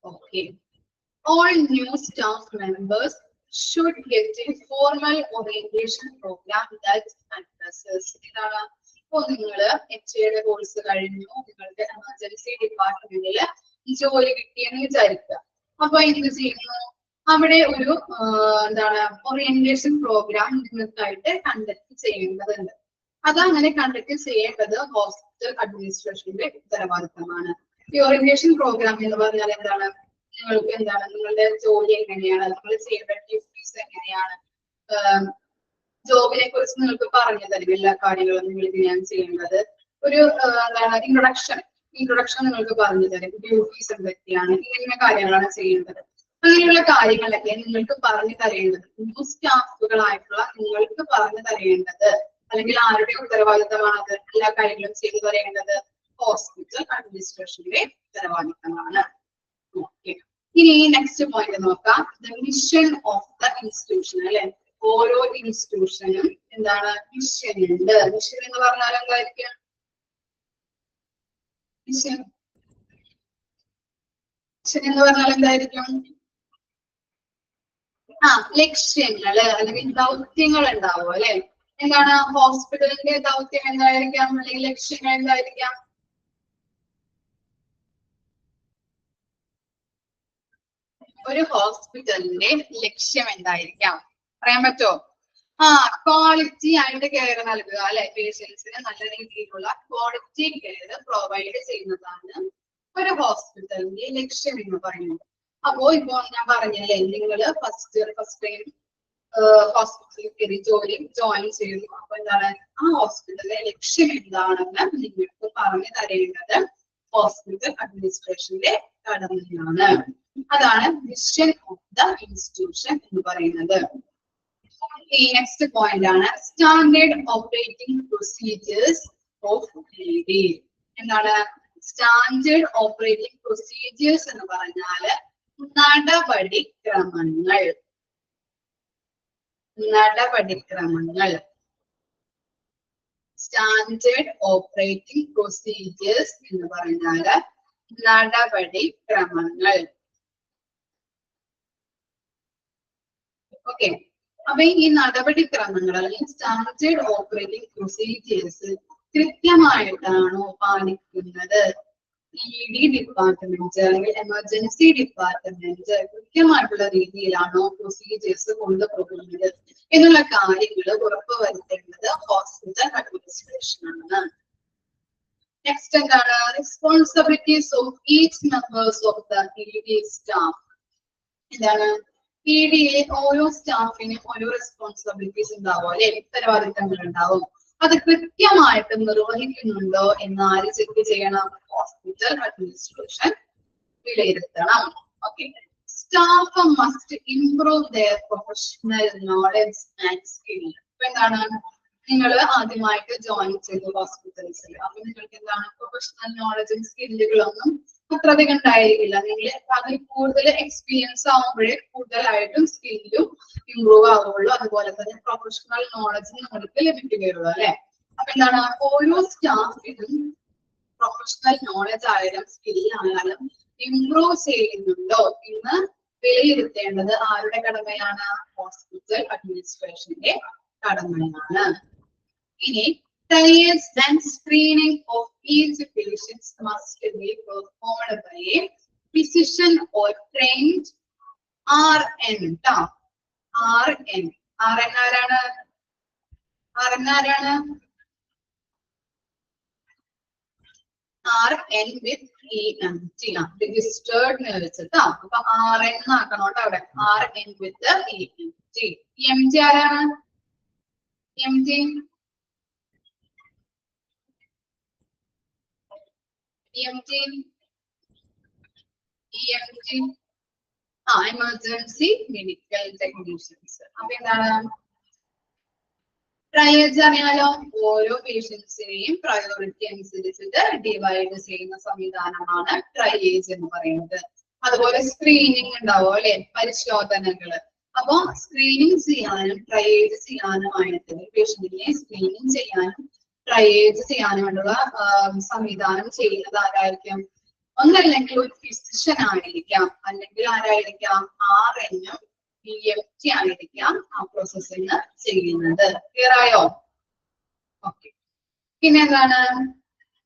Okay. All new staff members should get a formal orientation program that addresses. ഇതാണ് ഇപ്പോ നിങ്ങള് HAയുടെ കോഴ്സ് കഴിഞ്ഞു, നിങ്ങൾക്ക് എമർജൻസി ഡിപ്പാർട്ട്മെന്റില് ജോലി കിട്ടിയെന്ന് വിചാരിക്കുക. അപ്പൊ എന്ത് ചെയ്യുന്നു? അവിടെ ഒരു എന്താണ് ഓറിയന്റേഷൻ പ്രോഗ്രാം നിങ്ങൾക്കായിട്ട് കണ്ടക്ട് ചെയ്യേണ്ടതുണ്ട്. അതങ്ങനെ കണ്ടക്ട് ചെയ്യേണ്ടത് ഹോസ്പിറ്റൽ അഡ്മിനിസ്ട്രേഷന്റെ ഉത്തരവാദിത്തമാണ്. ഈ ഓറിയന്റേഷൻ പ്രോഗ്രാം എന്ന് പറഞ്ഞാൽ എന്താണ്? നിങ്ങൾക്ക് എന്താണ് നിങ്ങളുടെ ജോലി എങ്ങനെയാണ്, നിങ്ങൾ ചെയ്യേണ്ട ഡ്യൂട്ടീസ് എങ്ങനെയാണ്, ജോബിനെ കുറിച്ച് നിങ്ങൾക്ക് പറഞ്ഞു തരും എല്ലാ കാര്യങ്ങളും നിങ്ങൾ എങ്ങനെയാണ് ചെയ്യേണ്ടത്. ഒരു എന്താണ് ഇൻട്രൊഡക്ഷൻ നിങ്ങൾക്ക് പറഞ്ഞു തരും. ഡ്യൂട്ടീസ് എന്തൊക്കെയാണ്, ഇങ്ങനെ കാര്യങ്ങളാണ് ചെയ്യേണ്ടത്. അങ്ങനെയുള്ള കാര്യങ്ങളൊക്കെ നിങ്ങൾക്ക് പറഞ്ഞു തരേണ്ടത് ന്യൂ സ്റ്റാഫുകളായിട്ടുള്ള നിങ്ങൾക്ക് പറഞ്ഞു തരേണ്ടത് അല്ലെങ്കിൽ ആരുടെ ഉത്തരവാദിത്തമാണത്? എല്ലാ കാര്യങ്ങളും ചെയ്തു തരേണ്ടത് ഹോസ്പിറ്റൽ അഡ്മിനിസ്ട്രേഷന്റെ ഉത്തരവാദിത്തമാണ്. ഓക്കെ. ഇനി നെക്സ്റ്റ് പോയിന്റ് നോക്കാം. The mission of the institution അല്ലെ. ഓരോ ഇൻസ്റ്റിറ്റ്യൂഷനും എന്താണ് മിഷൻ ഉണ്ട്. മിഷൻ എന്ന് പറഞ്ഞാൽ എന്തായിരിക്കും? മിഷൻ എന്ന് പറഞ്ഞാൽ എന്തായിരിക്കും? ലക്ഷ്യങ്ങള് അല്ലെങ്കിൽ ദൗത്യങ്ങൾ ഉണ്ടാവും അല്ലെ. എന്താണ് ഹോസ്പിറ്റലിന്റെ ദൗത്യം എന്തായിരിക്കാം അല്ലെങ്കിൽ ലക്ഷ്യങ്ങൾ എന്തായിരിക്കാം? ഒരു ഹോസ്പിറ്റലിന്റെ ലക്ഷ്യം എന്തായിരിക്കാം പറയാൻ പറ്റുമോ? ക്വാളിറ്റി ആയിട്ട് കെയർ നൽകുക അല്ലെ. പേഷ്യൻസിന് നല്ല രീതിയിലുള്ള ക്വാളിറ്റി കെയർ പ്രൊവൈഡ് ചെയ്യുന്നതാണ് ഒരു ഹോസ്പിറ്റലിന്റെ ലക്ഷ്യം എന്ന് പറയുന്നത്. അപ്പോ ഇപ്പൊ ഞാൻ പറഞ്ഞല്ലേ, നിങ്ങള് ഫസ്റ്റ് ടൈം ഹോസ്പിറ്റലിൽ കയറി ജോയിൻ ചെയ്യുന്നു. അപ്പൊ എന്താണ് ആ ഹോസ്പിറ്റലിലെ ലക്ഷ്യം എന്താണെന്ന് നിങ്ങൾക്ക് പറഞ്ഞു തരേണ്ടത് ഹോസ്പിറ്റൽ അഡ്മിനിസ്ട്രേഷന്റെ കടമയാണ്. അതാണ് മിഷൻ ഓഫ് ദ ഇൻസ്റ്റിറ്റ്യൂഷൻ എന്ന് പറയുന്നത്. ഈ നെക്സ്റ്റ് പോയിന്റ് ആണ് standard operating procedures of ED. എന്താണ് സ്റ്റാൻഡേർഡ് ഓപ്പറേറ്റിംഗ് പ്രൊസീജിയേഴ്സ് എന്ന് പറഞ്ഞാല് നടപടിക്രമങ്ങൾ. സ്റ്റാൻഡേർഡ് ഓപ്പറേറ്റിംഗ് പ്രൊസീജിയേഴ്സ് എന്ന് പറഞ്ഞാല് നടപടിക്രമങ്ങൾ. ഓക്കെ, അപ്പൊ ഈ നടപടിക്രമങ്ങൾ അല്ലെങ്കിൽ സ്റ്റാൻഡേർഡ് ഓപ്പറേറ്റിംഗ് പ്രൊസീജിയേഴ്സ് കൃത്യമായിട്ടാണോ പാലിക്കുന്നത്? ED ഡിപ്പാർട്ട്മെന്റ് അല്ലെങ്കിൽ എമർജൻസി ഡിപ്പാർട്ട്മെന്റ് കൃത്യമായിട്ടുള്ള രീതിയിലാണോ പ്രൊസീജിയേഴ്സ് കൊണ്ടുപോകുന്നത് എന്നുള്ള കാര്യങ്ങൾ ഉറപ്പുവരുത്തേണ്ടത് ഹോസ്പിറ്റൽ അഡ്മിനിസ്ട്രേഷൻ ആണ്. നെക്സ്റ്റ് എന്താണ് responsibilities of each members of the ED staff. എന്താണ് EDയിലെ ഓരോ സ്റ്റാഫിനും ഓരോ റെസ്പോൺസിബിലിറ്റീസ് ഉണ്ടാവും അല്ലെ, ഉത്തരവാദിത്തങ്ങൾ ഉണ്ടാവും. അത് കൃത്യമായിട്ട് നിർവഹിക്കുന്നുണ്ടോ എന്ന് ആര് ചെക്ക് ചെയ്യണം? ഹോസ്പിറ്റൽ അഡ്മിനിസ്ട്രേഷൻ വിലയിരുത്തണം. Okay, staff must improve their professional knowledge and skill. അപ്പൊ എന്താണ് നിങ്ങൾ ആദ്യമായിട്ട് ജോയിൻ ചെയ്തു ഹോസ്പിറ്റൽസിൽ, അപ്പൊ നിങ്ങൾക്ക് എന്താണ് പ്രൊഫഷണൽ നോളജും സ്കില്ലുകളൊന്നും അത്രയധികം ഉണ്ടായിരിക്കില്ല. നിങ്ങൾ അതിൽ കൂടുതൽ എക്സ്പീരിയൻസ് ആവുമ്പോഴേ കൂടുതലായിട്ടും സ്കില്ലും ഇംപ്രൂവ് ആവുള്ളൂ. അതുപോലെ തന്നെ പ്രൊഫഷണൽ നോളജ് നിങ്ങൾക്ക് ലഭിക്കുകയുള്ളൂ അല്ലെ. അപ്പൊ എന്താണ് ഓരോ സ്റ്റാഫിനും പ്രൊഫഷണൽ നോളജ് ആയാലും സ്കില്ലായാലും ഇംപ്രൂവ് ചെയ്യുന്നുണ്ടോ എന്ന് വിലയിരുത്തേണ്ടത് ആരുടെ കടമയാണ്? ഹോസ്പിറ്റൽ അഡ്മിനിസ്ട്രേഷന്റെ കടമയാണ്. ഇനി trials and screening of each patient must be performed by a physician or trained RN. RN ആരാണ്? RN with EMT, registered nurse. അപ്പൊ RN ആക്കണോട്ടോ അവിടെ. RN with EMT. EMT ആരാണ്? EMT emergency medical technicians. അപ്പൊ എന്താണ് trials അറിയാലോ, ഓരോ പേഷ്യൻസിനെയും priority അനുസരിച്ചിട്ട് divide ചെയ്യുന്ന സംവിധാനമാണ് ട്രയൽസ് എന്ന് പറയുന്നത്. അതുപോലെ സ്ക്രീനിങ് ഉണ്ടാവും അല്ലെ, പരിശോധനകള്. അപ്പൊ സ്ക്രീനിങ് ചെയ്യാനും ട്രയൽസ് ചെയ്യാനുമായിട്ട് പേഷ്യന്റിനെ സ്ക്രീനിങ് ചെയ്യാനും ട്രയൽസ് ചെയ്യാനുമുള്ള സംവിധാനം ചെയ്യുന്നത് ആരായിരിക്കും? ഒന്നല്ലെങ്കിൽ ഒരു ഫിസിഷ്യൻ ആയിരിക്കാം, അല്ലെങ്കിൽ ആരായിരിക്കാം? RN-ഉം EMT ആയിരിക്കാം ആ പ്രോസസ്സിങ് ചെയ്യുന്നത്. ക്ലിയർ ആയോ? ഓക്കെ, പിന്നെ എന്താണ്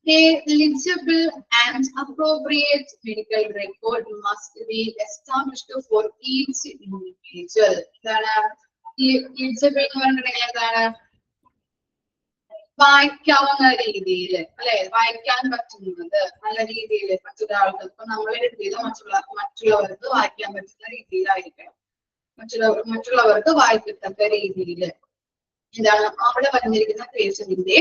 eligible and appropriate medical record must be established for each individual. എന്താണ് eligible എന്ന് പറഞ്ഞിട്ടുണ്ടെങ്കിൽ എന്താണ് വായിക്കാവുന്ന രീതിയിൽ അല്ലെ, വായിക്കാൻ പറ്റുന്നത് നല്ല രീതിയിൽ മറ്റൊരു ആൾക്ക്. ഇപ്പൊ നമ്മൾ എഴുതിയത് മറ്റുള്ളവർക്ക് വായിക്കാൻ പറ്റുന്ന രീതിയിലായിരിക്കണം. മറ്റുള്ളവർക്ക് വായിക്കത്തക്ക രീതിയിൽ എന്താണ് അവിടെ വന്നിരിക്കുന്ന പേഷ്യന്റിന്റെ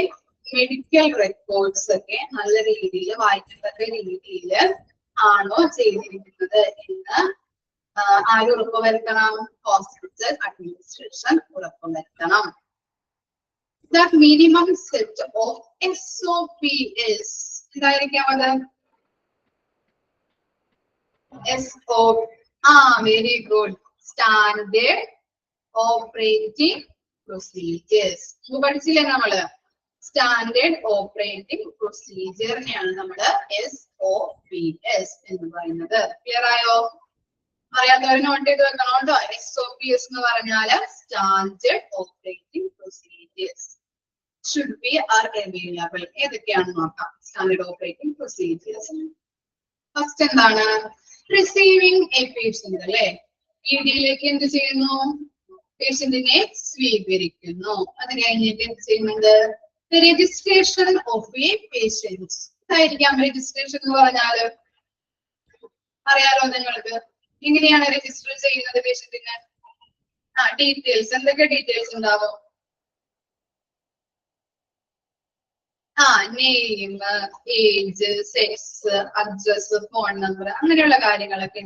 മെഡിക്കൽ റെക്കോർഡ്സ് ഒക്കെ നല്ല രീതിയിൽ വായിക്കത്തക്ക രീതിയിൽ ആണോ ചെയ്തിരിക്കുന്നത് എന്ന് ആര് ഉറപ്പുവരുത്തണം? ഹോസ്പിറ്റൽ അഡ്മിനിസ്ട്രേഷൻ ഉറപ്പുവരുത്തണം. The minimum set of SOP is എന്തായിരിക്കാം അത്? SOP. Very good. Standard Operating Procedures. പഠിച്ചില്ലേ നമ്മള്? സ്റ്റാൻഡേർഡ് ഓപ്പറേറ്റിംഗ് പ്രൊസീജിയറിനെയാണ് നമ്മള് SOPs എന്ന് പറയുന്നത്. ക്ലിയർ ആയോ? അറിയാത്തവർ നോട്ട് ചെയ്ത് വെക്കണം കേട്ടോ. SOPs എന്ന് പറഞ്ഞാല് standard operating procedures should be are available. ഏതൊക്കെയാണെന്ന് നോക്കാം. Standard operating procedures. ഫസ്റ്റ് എന്താണ്? റിസീവിംഗ് എ പേഷ്യന്റ് അല്ലെ. EDയിലേക്ക് എന്ത് ചെയ്യുന്നു? പേഷ്യന്റിനെ സ്വീകരിക്കുന്നു. അത് കഴിഞ്ഞിട്ട് എന്ത് ചെയ്യുന്നുണ്ട്? Registration of a patient. ഇതായിരിക്കാം രജിസ്ട്രേഷൻ എന്ന് പറഞ്ഞാല്. അറിയാലോ നിങ്ങൾക്ക് എങ്ങനെയാണ് രജിസ്റ്റർ ചെയ്യുന്നത് പേഷ്യന്റിന്? ഡീറ്റെയിൽസ് എന്തൊക്കെ ഡീറ്റെയിൽസ് ഉണ്ടാവും? Name, age, sex, address, phone number, അങ്ങനെയുള്ള കാര്യങ്ങളൊക്കെ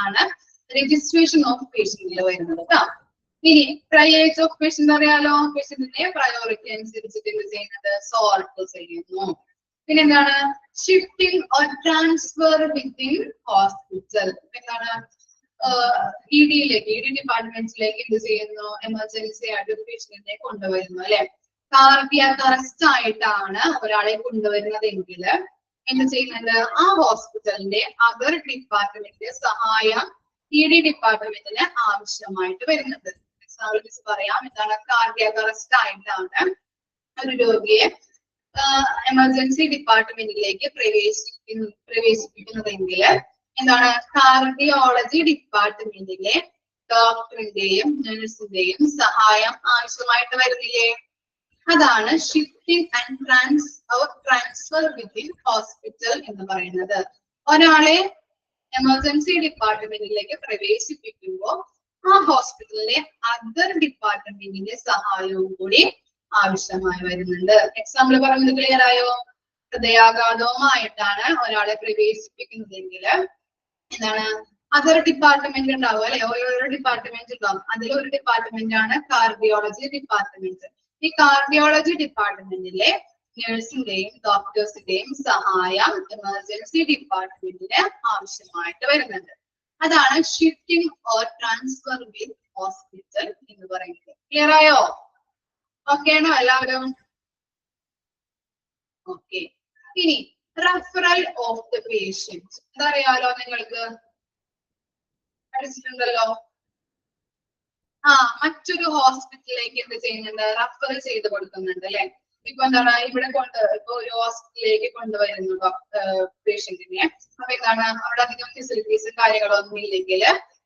ആണ് രജിസ്ട്രേഷൻ ഓഫ് പേഷ്യന്റിൽ വരുന്നത് കേട്ടോ. ഇനി ട്രയേജ് ഓഫ് പേഷ്യന്റ് അറിയാലോ, പേഷ്യന്റിന്റെ പ്രയോറിറ്റി അനുസരിച്ചിട്ട് എന്ത് ചെയ്യുന്നത്, സോർട്ട് ചെയ്യുന്നു. പിന്നെ എന്താണ് shifting or transfer within hospital. എന്താണ് ഇ ഡി ഡിപ്പാർട്ട്മെന്റിലേക്ക് എന്ത് ചെയ്യുന്നു, എമർജൻസി ആയിട്ട് ഒരു പേഷ്യന്റിനെ കൊണ്ടുവരുന്നു അല്ലെ. കാർഡിയാക് അറസ്റ്റ് ആയിട്ടാണ് ഒരാളെ കൊണ്ടുവരുന്നതെങ്കിൽ എന്ത് ചെയ്യുന്നുണ്ട്, ആ ഹോസ്പിറ്റലിന്റെ അതർ ഡിപ്പാർട്ട്മെന്റിന്റെ സഹായം ഇ ഡി ഡിപ്പാർട്ട്മെന്റിന് ആവശ്യമായിട്ട് വരുന്നത്. എക്സാമ്പിൾസ് പറയാം. എന്താണ് കാർഡിയാക് അറസ്റ്റ് ആയിട്ടാണ് ഒരു രോഗിയെ എമർജൻസി ഡിപ്പാർട്ട്മെന്റിലേക്ക് പ്രവേശിപ്പിക്കുന്നതെങ്കിൽ എന്താണ് കാർഡിയോളജി ഡിപ്പാർട്ട്മെന്റിലെ ഡോക്ടറിന്റെയും നഴ്സിന്റെയും സഹായം ആവശ്യമായിട്ട് വരുന്നില്ലേ? അതാണ് shifting and transfer within hospital എന്ന് പറയുന്നത്. ഒരാളെ എമർജൻസി ഡിപ്പാർട്ട്മെന്റിലേക്ക് പ്രവേശിപ്പിക്കുമ്പോൾ ആ ഹോസ്പിറ്റലിലെ അതർ ഡിപ്പാർട്ട്മെന്റിന്റെ സഹായവും കൂടി ആവശ്യമായി വരുന്നുണ്ട്. എക്സാമ്പിൾ പറഞ്ഞത് ക്ലിയർ ആയോ? ഹൃദയാഘാതവുമായിട്ടാണ് ഒരാളെ പ്രവേശിപ്പിക്കുന്നതെങ്കിൽ എന്താണ് അതർ ഡിപ്പാർട്ട്മെന്റ് ഉണ്ടാവും അല്ലെ, ഓരോ ഡിപ്പാർട്ട്മെന്റ് ഉണ്ടാവും. അതിലൊരു ഡിപ്പാർട്ട്മെന്റ് ആണ് കാർഡിയോളജി ഡിപ്പാർട്ട്മെന്റ്. ഈ കാർഡിയോളജി ഡിപ്പാർട്ട്മെന്റിലെ നഴ്സിന്റെയും ഡോക്ടേഴ്സിന്റെയും സഹായം എമർജൻസി ഡിപ്പാർട്ട്മെന്റിന് ആവശ്യമായിട്ട് വരുന്നുണ്ട്. അതാണ് shifting or transfer with hospital എന്ന് പറയുന്നത്. ക്ലിയർ ആയോ? ഓക്കെ ആണോ എല്ലാവരും? ഓക്കെ. ഇനി റെഫറൽ ഓഫ് ദ പേഷ്യന്റ് അതറിയാലോ നിങ്ങൾക്ക്, പഠിച്ചിട്ടുണ്ടല്ലോ. മറ്റൊരു ഹോസ്പിറ്റലിലേക്ക് എന്ത് ചെയ്യുന്നുണ്ട്, റെഫർ ചെയ്ത് കൊടുക്കുന്നുണ്ട് അല്ലെ. ഇപ്പൊ എന്താണ് ഇവിടെ ഇപ്പൊ ഒരു ഹോസ്പിറ്റലിലേക്ക് കൊണ്ടുവരുന്നു പേഷ്യന്റിനെ. അപ്പൊ എന്താണ് അവിടെ അധികം ഫെസിലിറ്റീസും കാര്യങ്ങളൊന്നും ഇല്ലെങ്കിൽ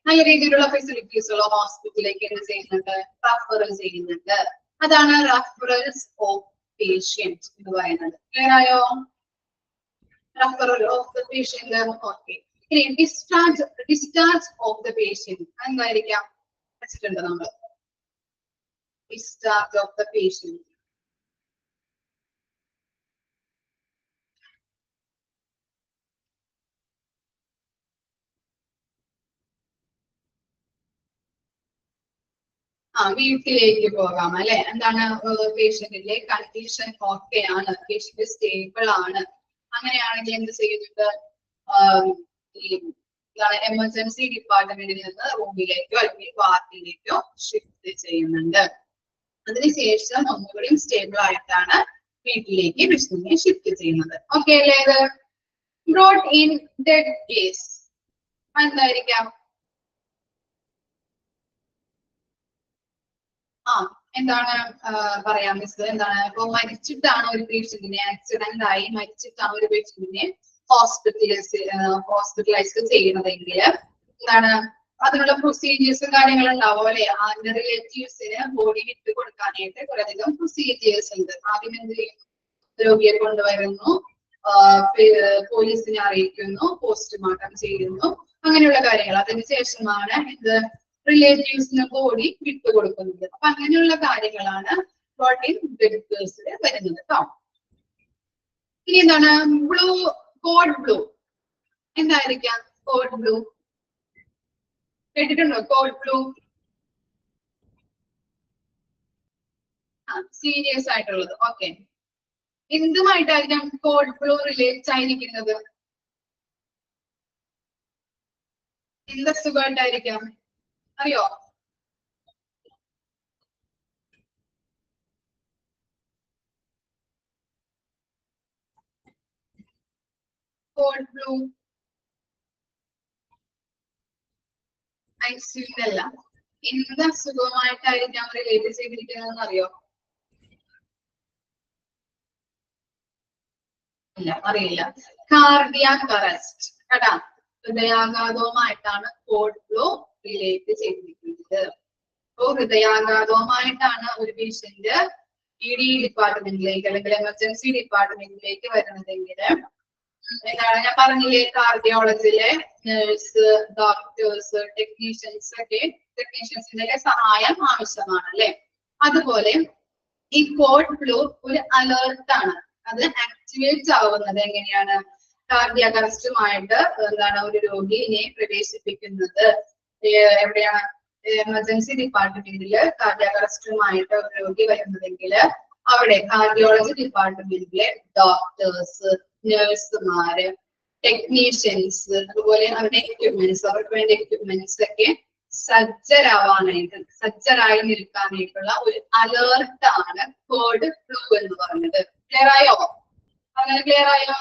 നല്ല രീതിയിലുള്ള ഫെസിലിറ്റീസുള്ള ഹോസ്പിറ്റലിലേക്ക് എന്ത് ചെയ്യുന്നുണ്ട്, റെഫർ ചെയ്യുന്നുണ്ട്. അതാണ് റെഫറൽസ് ഓഫ് പേഷ്യന്റ് എന്ന് പറയുന്നത്. ക്ലിയർ ആയോ? Referral of the patient. Okay. ഇനി ഡിസ്ചാർജ് ഓഫ് ദ പേഷ്യന്റ് എന്തായിരിക്കാം പഠിച്ചിട്ടുണ്ട് നമ്മൾ. ഡിസ്ചാർജ് ഓഫ് ദ പേഷ്യന്റ് വീട്ടിലേക്ക് പോകാം അല്ലെ. എന്താണ് പേഷ്യന്റിന്റെ കണ്ടീഷൻ ഓക്കെ ആണ്, പേഷ്യന്റ് സ്റ്റേബിൾ ആണ്, അങ്ങനെയാണെങ്കിൽ എന്ത് ചെയ്യുന്നുണ്ട്, എമർജൻസി ഡിപ്പാർട്ട്മെന്റിൽ നിന്ന് റൂമിലേക്കോ അല്ലെങ്കിൽ വാർഡിലേക്കോ ഷിഫ്റ്റ് ചെയ്യുന്നുണ്ട്. അതിനുശേഷം ഒന്നുകൂടി സ്റ്റേബിൾ ആയിട്ടാണ് വീട്ടിലേക്ക് പേഷ്യന്റിനെ ഷിഫ്റ്റ് ചെയ്യുന്നത്. ഓക്കെ അല്ലേ? ഇത് ബ്രോട്ട് ഇൻ ഡെഡ് കേസ് എന്തായിരിക്കാം? എന്താണ് പറയാം മിസ്, എന്താണ് ഇപ്പൊ മരിച്ചിട്ടാണ് ഒരു പേഷ്യന്റിനെ, ആക്സിഡന്റ് ആയി മരിച്ചിട്ടാണ് ഒരു പേഷ്യന്റിനെ ഹോസ്പിറ്റലൈസ് ചെയ്യുന്നതെങ്കിൽ എന്താണ് അതിനുള്ള പ്രൊസീജിയേഴ്സും കാര്യങ്ങളും ഉണ്ടാവും അല്ലെ. അതിന്റെ റിലേറ്റീവ്സിന് ബോഡി വിട്ട് കൊടുക്കാനായിട്ട് കുറേയധികം പ്രൊസീജിയേഴ്സ് ഉണ്ട്. ആദ്യം എന്ത് ചെയ്യും, രോഗിയെ കൊണ്ടുവരുന്നു, പോലീസിനെ അറിയിക്കുന്നു, പോസ്റ്റ്മോർട്ടം ചെയ്യുന്നു, അങ്ങനെയുള്ള കാര്യങ്ങൾ. അതിനുശേഷമാണ് ഇത് റിലേറ്റീവ്സിന് ബോഡി വിട്ടുകൊടുക്കുന്നത്. അപ്പൊ അങ്ങനെയുള്ള കാര്യങ്ങളാണ് ഡെഡ് കേസിൽ വരുന്നത് കേട്ടോ. ഇനി എന്താണ് കോഡ് ബ്ലൂ എന്തായിരിക്കാം? കോഡ് ബ്ലൂ കേട്ടിട്ടുണ്ടോ? കോഡ് ബ്ലൂ സീരിയസ് ആയിട്ടുള്ളത്. ഓക്കെ. എന്തുമായിട്ടായിരിക്കാം കോഡ് ബ്ലൂ റിലേറ്റ് ആയിരിക്കുന്നത്? എന്ത് അസുഖമായിട്ടായിരിക്കാം അറിയോ? കോഡ് ബ്ലൂ ഐസിയുന്നല്ല, എന്ത് അസുഖമായിട്ടായിരിക്കാം റിലേറ്റ് ചെയ്തിരിക്കുന്നതെന്ന് അറിയോ? ഇല്ല, അറിയില്ല. കാർഡിയാക് അറസ്റ്റ് കേട്ടാ, ഹൃദയാഘാതവുമായിട്ടാണ് കോഡ് ബ്ലൂ റിലേറ്റ് ചെയ്തിരിക്കുന്നത്. അപ്പോ ഹൃദയാഘാതവുമായിട്ടാണ് ഒരു പേഷ്യന്റ് ഇ ഡി ഡിപ്പാർട്ട്മെന്റിലേക്ക് അല്ലെങ്കിൽ എമർജൻസി ഡിപ്പാർട്ട്മെന്റിലേക്ക് വരുന്നതെങ്കിൽ എന്താണ് ഞാൻ പറഞ്ഞില്ലേ, കാർഡിയോളജിയിലെ നേഴ്സ്, ഡോക്ടേഴ്സ്, ടെക്നീഷ്യൻസിന്റെ സഹായം ആവശ്യമാണ് അല്ലെ. അതുപോലെ ഈ കോഡ് ഫ്ലൂ ഒരു അലേർട്ടാണ്. അത് ആക്ടിവേറ്റ് ആവുന്നത് എങ്ങനെയാണ്? കാർഡിയാക് അറസ്റ്റുമായിട്ട് എന്താണ് ഒരു രോഗിയെ പ്രവേശിപ്പിക്കുന്നത് എവിടെയാണ്? എമർജൻസി ഡിപ്പാർട്ട്മെന്റിൽ കാർഡിയാക് അറസ്റ്റുമായിട്ട് ഒരു രോഗി വരുന്നതെങ്കിൽ അവിടെ കാർഡിയോളജി ഡിപ്പാർട്ട്മെന്റിലെ ഡോക്ടേഴ്സ്, നഴ്സുമാര്, ടെക്നീഷ്യൻസ്, അതുപോലെ അവരുടെ എക്യുപ്മെന്റ്സ്, അവർക്ക് വേണ്ട എക്യുപ്മെന്റ്സ് ഒക്കെ സജ്ജരായി നിൽക്കാനായിട്ടുള്ള ഒരു അലേർട്ടാണ് കോഡ് ഫ്ലൂ എന്ന് പറയുന്നത്. ക്ലിയർ ആയോ? അങ്ങനെ ക്ലിയർ ആയോ?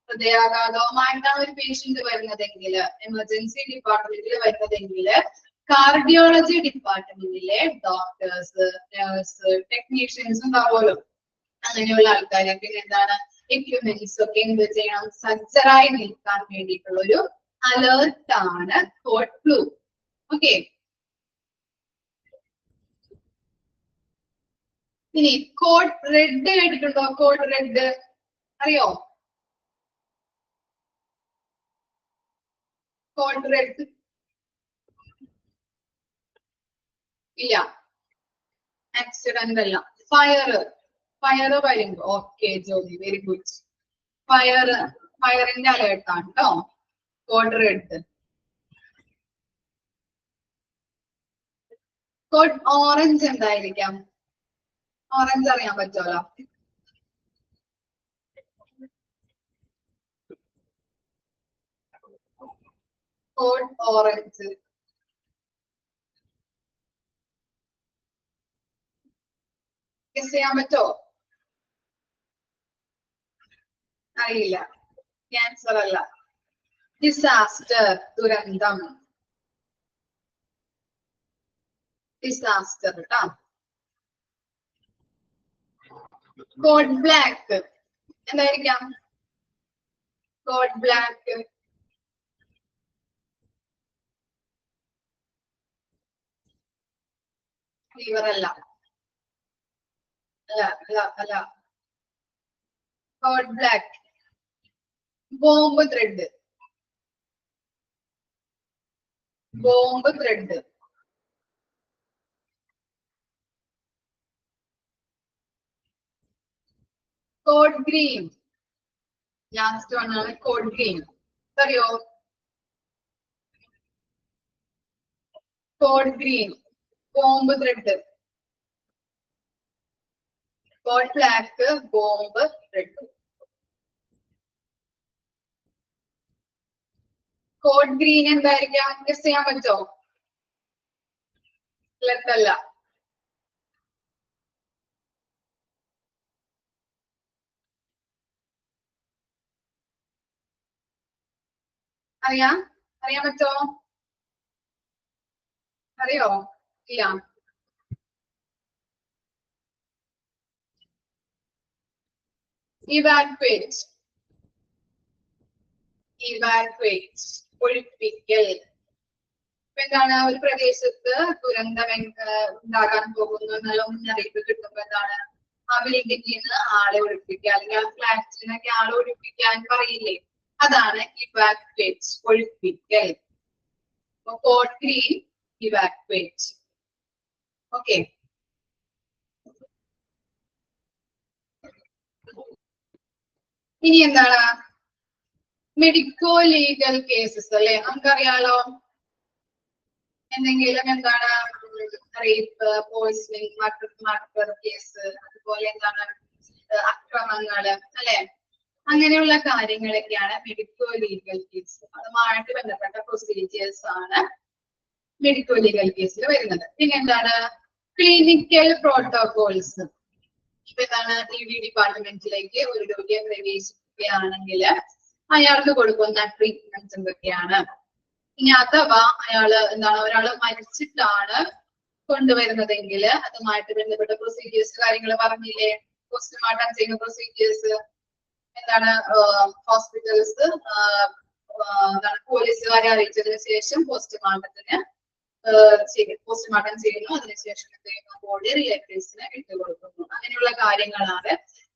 ഹൃദയാഘാതവുമായിട്ടാണ് ഒരു പേഷ്യന്റ് വരുന്നതെങ്കിൽ, എമർജൻസി ഡിപ്പാർട്ട്മെന്റിൽ വരുന്നതെങ്കിൽ കാർഡിയോളജി ഡിപ്പാർട്ട്മെന്റിലെ ഡോക്ടേഴ്സ്, നഴ്സ്, ടെക്നീഷ്യൻസ് ഉണ്ടാവുമല്ലോ. അങ്ങനെയുള്ള ആൾക്കാരൊക്കെ എന്താണ് എക്യുപ്മെന്റ്സ് ഒക്കെ എന്ത് ചെയ്യണം? സജ്ജരായി നിൽക്കാൻ വേണ്ടിയിട്ടുള്ള ഒരു അലേർട്ടാണ് കോഡ് ഫ്ലൂ. ഓക്കെ. ഇനി കോഡ് റെഡ് കേട്ടിട്ടുണ്ടോ? കോഡ് റെഡ് അറിയോ? കോഡ് റെഡ് ഇല്ല, ആക്സിഡന്റ് അല്ല. ഫയർ വരുമ്പോ, ഓക്കെ ജോലി, വെരി ഗുഡ്. ഫയറിന്റെ അലേർട്ടാണ് കേട്ടോ കോഡ് റെഡ്. കോഡ് ഓറഞ്ച് എന്തായിരിക്കാം? ഓറഞ്ച് അറിയാൻ പറ്റുമല്ലോ. കോഡ് ഓറഞ്ച് ഗസ് ചെയ്യാൻ പറ്റോ? അറിയില്ല. ക്യാൻസർ അല്ല. ഡിസാസ്റ്റർ, ദുരന്തം. ഡിസാസ്റ്റർ കേട്ടോ. കോഡ് ബ്ലാക്ക് എന്തായിരിക്കാം? കോഡ് ബ്ലാക്ക് ഫീവർ അല്ല. അല്ല. Code black bomb thread. Code green, last one ആണ് കോഡ് ഗ്രീൻ. അറിയോ? Code green bomb thread. Code black bomb thread. Code green എന്തായിരിക്കാം? ഗസ് ചെയ്യാൻ പറ്റോ? ബ്ലഡ് അല്ല. അറിയാൻ പറ്റോ? അറിയോ? ഇല്ല. ഇവാക്വേറ്റ്, ഒഴിപ്പിക്കൽ. എന്താണ്? ഒരു പ്രദേശത്ത് ദുരന്തം ഉണ്ടാകാൻ പോകുന്നു എന്നുള്ള മുന്നറിയിപ്പ് കിട്ടുമ്പോ എന്താണ്? ആ ബിൽഡിംഗിൽ നിന്ന് ആളെ ഒഴിപ്പിക്കുക, അല്ലെങ്കിൽ ആ ഫ്ലാറ്റിനൊക്കെ ആളെ ഒഴിപ്പിക്കാൻ പറയില്ലേ? അതാണ് ഇവാക്വേറ്റ്, ഒഴിപ്പിക്കൽ. Code green, evacuate. ഓക്കെ. ഇനി എന്താണ്? മെഡിക്കോ ലീഗൽ കേസസ് അല്ലെ, നമുക്കറിയാലോ. എന്തെങ്കിലും എന്താണ് റേപ്പ്, പോയിസണിങ്, മർഡർ കേസ്, അതുപോലെ എന്താണ് അക്രമങ്ങള് അല്ലെ, അങ്ങനെയുള്ള കാര്യങ്ങളൊക്കെയാണ് മെഡിക്കോ ലീഗൽ കേസ്. അതുമായിട്ട് ബന്ധപ്പെട്ട പ്രൊസീജിയേഴ്സ് ആണ് മെഡിക്കോ ലീഗൽ കേസിൽ വരുന്നത്. പിന്നെ എന്താണ്? Clinical protocols. ഇപ്പൊ എന്താണ്? ED ഡിപ്പാർട്ട്മെന്റിലേക്ക് ഒരു രോഗിയെ പ്രവേശിക്കുകയാണെങ്കിൽ അയാൾക്ക് കൊടുക്കുന്ന ട്രീറ്റ്മെന്റ് എന്തൊക്കെയാണ്? ഇനി അഥവാ ഒരാള് മരിച്ചിട്ടാണ് കൊണ്ടുവരുന്നതെങ്കിൽ അതുമായിട്ട് ബന്ധപ്പെട്ട പ്രൊസീജിയേഴ്സ് കാര്യങ്ങൾ പറഞ്ഞില്ലേ? പോസ്റ്റ്മോർട്ടം ചെയ്യുന്ന പ്രൊസീജിയേഴ്സ് എന്താണ്? ഹോസ്പിറ്റൽസ് പോലീസുകാരെ അറിയിച്ചതിന് ശേഷം പോസ്റ്റ്മോർട്ടം ചെയ്യുന്നു. അതിനുശേഷം ബോഡി റിലേറ്റീവ്സിന് ഇട്ടുകൊടുക്കുന്നു. അങ്ങനെയുള്ള കാര്യങ്ങളാണ്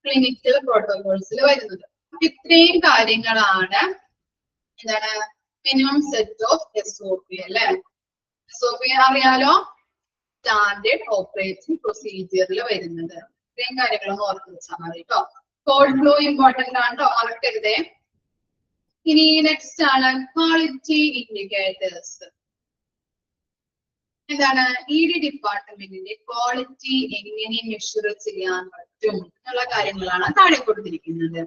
ക്ലിനിക്കൽ പ്രോട്ടോകോൾസിൽ വരുന്നത്. ഇത്രയും കാര്യങ്ങളാണ് എന്താണ് മിനിമം സെറ്റ് ഓഫ് SOP അല്ലെ. SOP അറിയാലോ, സ്റ്റാൻഡേർഡ് ഓപ്പറേറ്റിംഗ് പ്രൊസീജിയറിൽ വരുന്നത്. ഇത്രയും കാര്യങ്ങളൊന്നും ഓർത്ത് വെച്ചാൽ മതി കേട്ടോ. കോഡ് ഫ്ലോ ഇമ്പോർട്ടന്റ് ആണ് കേട്ടോ, മറക്കരുതേ. ഇനി നെക്സ്റ്റ് ആണ് ക്വാളിറ്റി ഇൻഡിക്കേറ്റേഴ്സ്. എന്താണ് ED ഡിപ്പാർട്ട്മെന്റിന്റെ ക്വാളിറ്റി എങ്ങനെ മെഷർ ചെയ്യാൻ പറ്റും എന്നുള്ള കാര്യങ്ങളാണ് താഴെ കൊടുത്തിരിക്കുന്നത്.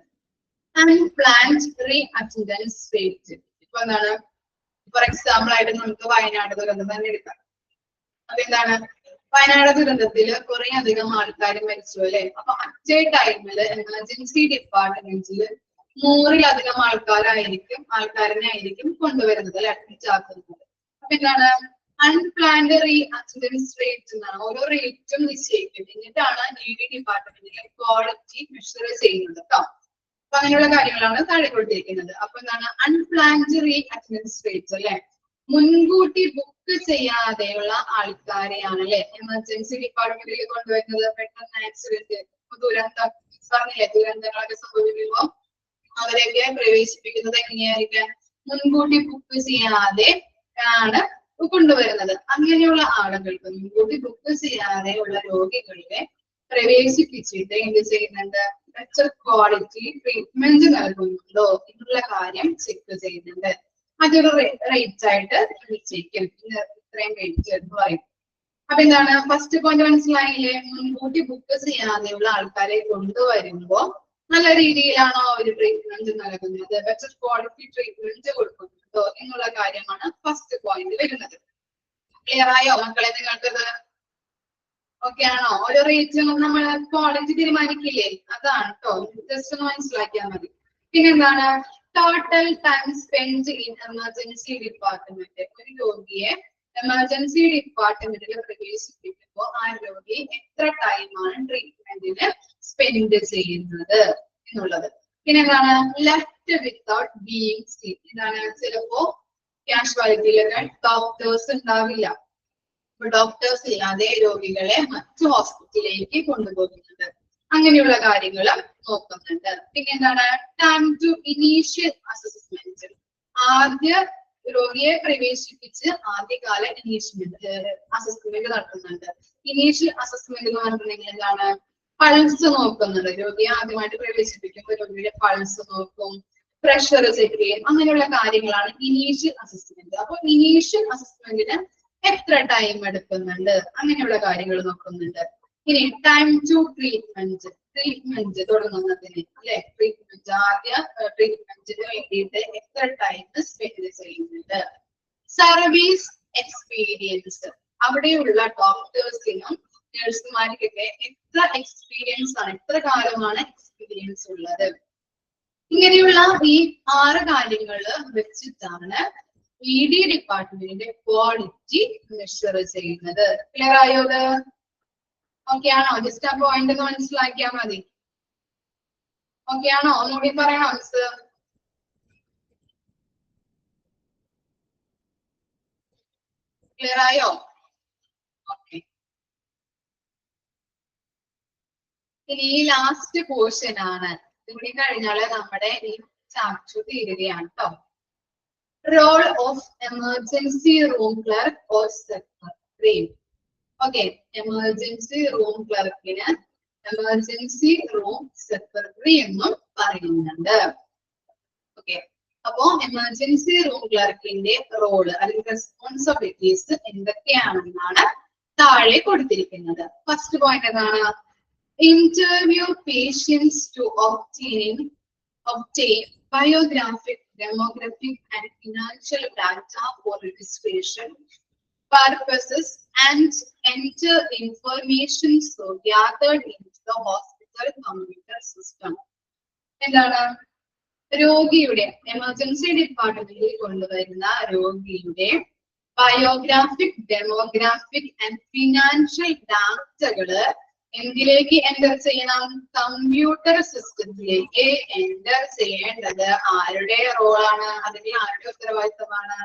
Unplanned re attendance rate. ഇപ്പൊ എന്താണ്, ഫോർ എക്സാമ്പിൾ ആയിട്ട് നമുക്ക് വയനാട് ദുരന്തം തന്നെ എടുക്കാം. അതെന്താണ്, വയനാട് ദുരന്തത്തില് കുറെ അധികം ആൾക്കാർ മരിച്ചു അല്ലെ. അപ്പൊ അറ്റ് എ ടൈമില് എമർജൻസി ഡിപ്പാർട്ട്മെന്റില് 100-ലധികം ആൾക്കാരനായിരിക്കും കൊണ്ടുവരുന്നത് അല്ലെ, അഡ്മിറ്റ് ആക്കുന്നത്. അപ്പൊ എന്താണ് അൺപ്ലാൻഡ് റീ അറ്റൻഡൻസ് റേറ്റ് എന്നാണ്. ഓരോ റേറ്റും നിശ്ചയിക്കും, എന്നിട്ടാണ് ED ഡിപ്പാർട്ട്മെന്റിലെ ക്വാളിറ്റി മെഷർ ചെയ്യുന്നത് കേട്ടോ. അപ്പൊ അങ്ങനെയുള്ള കാര്യങ്ങളാണ് താഴെ കൊടുത്തിരിക്കുന്നത്. അപ്പൊ എന്താണ് അൺപ്ലാൻഡ് റീ അറ്റൻഡൻസ് റേറ്റ് അല്ലെ, മുൻകൂട്ടി ബുക്ക് ചെയ്യാതെയുള്ള ആൾക്കാരെയാണ് അല്ലെ എമർജൻസി ഡിപ്പാർട്ട്മെന്റിൽ കൊണ്ടുവരുന്നത്. പെട്ടെന്ന് ആക്സിഡന്റ്, ദുരന്തം പറഞ്ഞില്ലേ, ദുരന്തങ്ങളൊക്കെ സംഭവിക്കുമ്പോൾ അവരെയൊക്കെ പ്രവേശിപ്പിക്കുന്നത് എങ്ങനെയായിരിക്കാം, മുൻകൂട്ടി ബുക്ക് ചെയ്യാതെ ആണ് കൊണ്ടുവരുന്നത്. അങ്ങനെയുള്ള ആളുകൾക്ക് മുൻകൂട്ടി ബുക്ക് ചെയ്യാതെ ഉള്ള രോഗികളെ പ്രവേശിപ്പിച്ചിട്ട് എന്ത് ചെയ്യുന്നുണ്ട്, ബെറ്റർ ക്വാളിറ്റി ട്രീറ്റ്മെന്റ് നൽകുന്നുണ്ടോ എന്നുള്ള കാര്യം ചെക്ക് ചെയ്യുന്നുണ്ട്. അതൊരു റേറ്റ് ആയിട്ട് നിശ്ചയിക്കും, ഇത്രയും റേറ്റ് എന്ന് പറയും. അപ്പൊ എന്താണ് ഫസ്റ്റ് പോയിന്റ് മനസ്സിലായില്ലേ, മുൻകൂട്ടി ബുക്ക് ചെയ്യാതെയുള്ള ആൾക്കാരെ കൊണ്ടുവരുമ്പോ നല്ല രീതിയിലാണോ അവർ ട്രീറ്റ്മെന്റ് നൽകുന്നത്, ബെറ്റർ ക്വാളിറ്റി ട്രീറ്റ്മെന്റ് കൊടുക്കുന്നുണ്ടോ എന്നുള്ള കാര്യമാണ് ഫസ്റ്റ് പോയിന്റ് വരുന്നത്. ക്ലിയർ ആയോ മക്കളെ നിങ്ങൾക്കത്? ഓക്കെ ആണോ? ഓരോ റേറ്റും നമ്മൾ ക്വാളിറ്റി തീരുമാനിക്കില്ലേ, അതാണ് കേട്ടോ. ജസ്റ്റ് ഒന്ന് മനസ്സിലാക്കിയാൽ മതി. പിന്നെന്താണ് total time spend in emergency department. ഒരു രോഗിയെ എമർജൻസി ഡിപ്പാർട്ട്മെന്റിൽ പ്രവേശിപ്പിക്കുമ്പോൾ ആ രോഗി എത്ര ടൈമാണ് ട്രീറ്റ്മെന്റിന് സ്പെൻഡ് ചെയ്യുന്നത് എന്നുള്ളത്. പിന്നെന്താണ് ലെഫ്റ്റ് വിത്തൗട്ട് ബീയിങ് സീൻ. ഇതാണ് ചിലപ്പോ കാഷ്വാലിറ്റിയിലൊക്കെ ഡോക്ടേഴ്സ് ഉണ്ടാവില്ല, ഡോക്ടേഴ്സ് ഇല്ലാതെ രോഗികളെ മറ്റു ഹോസ്പിറ്റലിലേക്ക് കൊണ്ടുപോകുന്നുണ്ട്. അങ്ങനെയുള്ള കാര്യങ്ങൾ നോക്കുന്നുണ്ട്. പിന്നെ എന്താണ് ടൈം ടു ഇനീഷ്യൽ അസസ്മെന്റ്. ആദ്യ രോഗിയെ പ്രവേശിപ്പിച്ച് ആദ്യകാല അസസ്മെന്റ് നടത്തുന്നുണ്ട്. ഇനീഷ്യൽ അസസ്മെന്റ് എന്ന് പറഞ്ഞിട്ടുണ്ടെങ്കിൽ എന്താണ്, പൾസ് നോക്കുന്നുണ്ട്. രോഗിയെ ആദ്യമായിട്ട് പ്രവേശിപ്പിക്കുമ്പോൾ രോഗിയുടെ പൾസ് നോക്കും, പ്രഷർ ചെക്ക് ചെയ്യും, അങ്ങനെയുള്ള കാര്യങ്ങളാണ് ഇനീഷ്യൽ അസസ്മെന്റ്. അപ്പൊ ഇനീഷ്യൽ അസസ്മെന്റിന് എത്ര ടൈം എടുക്കുന്നുണ്ട് അങ്ങനെയുള്ള കാര്യങ്ങൾ നോക്കുന്നുണ്ട്. ഇനി ടൈം ടു ട്രീറ്റ്മെന്റ്. ട്രീറ്റ്മെന്റ് തുടങ്ങുന്നതിന് അല്ലെ, ട്രീറ്റ്മെന്റ് ആദ്യ ട്രീറ്റ്മെന്റിന് വേണ്ടിയിട്ട് എത്ര ടൈം സ്പെൻഡ് ചെയ്യുന്നുണ്ട്. Service experience. അവിടെയുള്ള ഡോക്ടേഴ്സിനും നഴ്സുമാർക്കൊക്കെ എത്ര എക്സ്പീരിയൻസ് ആണ്, എത്ര കാലമാണ് എക്സ്പീരിയൻസ് ഉള്ളത്. ഇങ്ങനെയുള്ള ഈ 6 കാര്യങ്ങൾ വെച്ചിട്ടാണ് ED ഡിപ്പാർട്ട്മെന്റിന്റെ ക്വാളിറ്റി മെഷർ ചെയ്യുന്നത്. ക്ലിയർ ആയോ? ഓക്കെ ആണോ? ജസ്റ്റ് ആ പോയിന്റ് ഒന്ന് മനസ്സിലാക്കിയാൽ മതി. ഓക്കെ ആണോ? ഒന്നുകൂടി പറയണോ മിസ്? ക്ലിയർ ആയോ? ഓക്കെ. ഇനി ഈ ലാസ്റ്റ് പോർഷൻ ആണ്. ഇതുകൂടി കഴിഞ്ഞാല് നമ്മുടെ ഈ ചാപ്റ്റർ തീരുകയാണ് കേട്ടോ. Role of emergency room clerk or secretary. Okay, emergency room ക്ലർക്കിന് എമർജൻസി റൂം സെക്രട്ടറി എന്നും പറയുന്നുണ്ട്. ഓക്കെ, അപ്പോ എമർജൻസി റൂം ക്ലർക്കിന്റെ റോള് അല്ലെങ്കിൽ റെസ്പോൺസിബിലിറ്റീസ് എന്തൊക്കെയാണെന്നാണ് താഴെ കൊടുത്തിരിക്കുന്നത്. ഫസ്റ്റ് പോയിന്റ് എന്താണ്, interview patients to obtain biographic, demographic and financial data for registration purposes and enter information so gathered into the hospital computer system. എന്താണ്, രോഗിയുടെ എമർജൻസി ഡിപ്പാർട്ട്മെന്റിൽ കൊണ്ടുവരുന്ന രോഗിയുടെ ബയോഗ്രാഫിക്, ഡെമോഗ്രാഫിക് ആൻഡ് ഫിനാൻഷ്യൽ ഡാറ്റകള് എന്തിലേക്ക് എൻ്റർ ചെയ്യണം, കമ്പ്യൂട്ടർ സിസ്റ്റത്തിലേക്ക് എൻ്റർ ചെയ്യേണ്ടത് ആരുടെ റോളാണ്, അതിന് ആരുടെ ഉത്തരവാദിത്തമാണ്,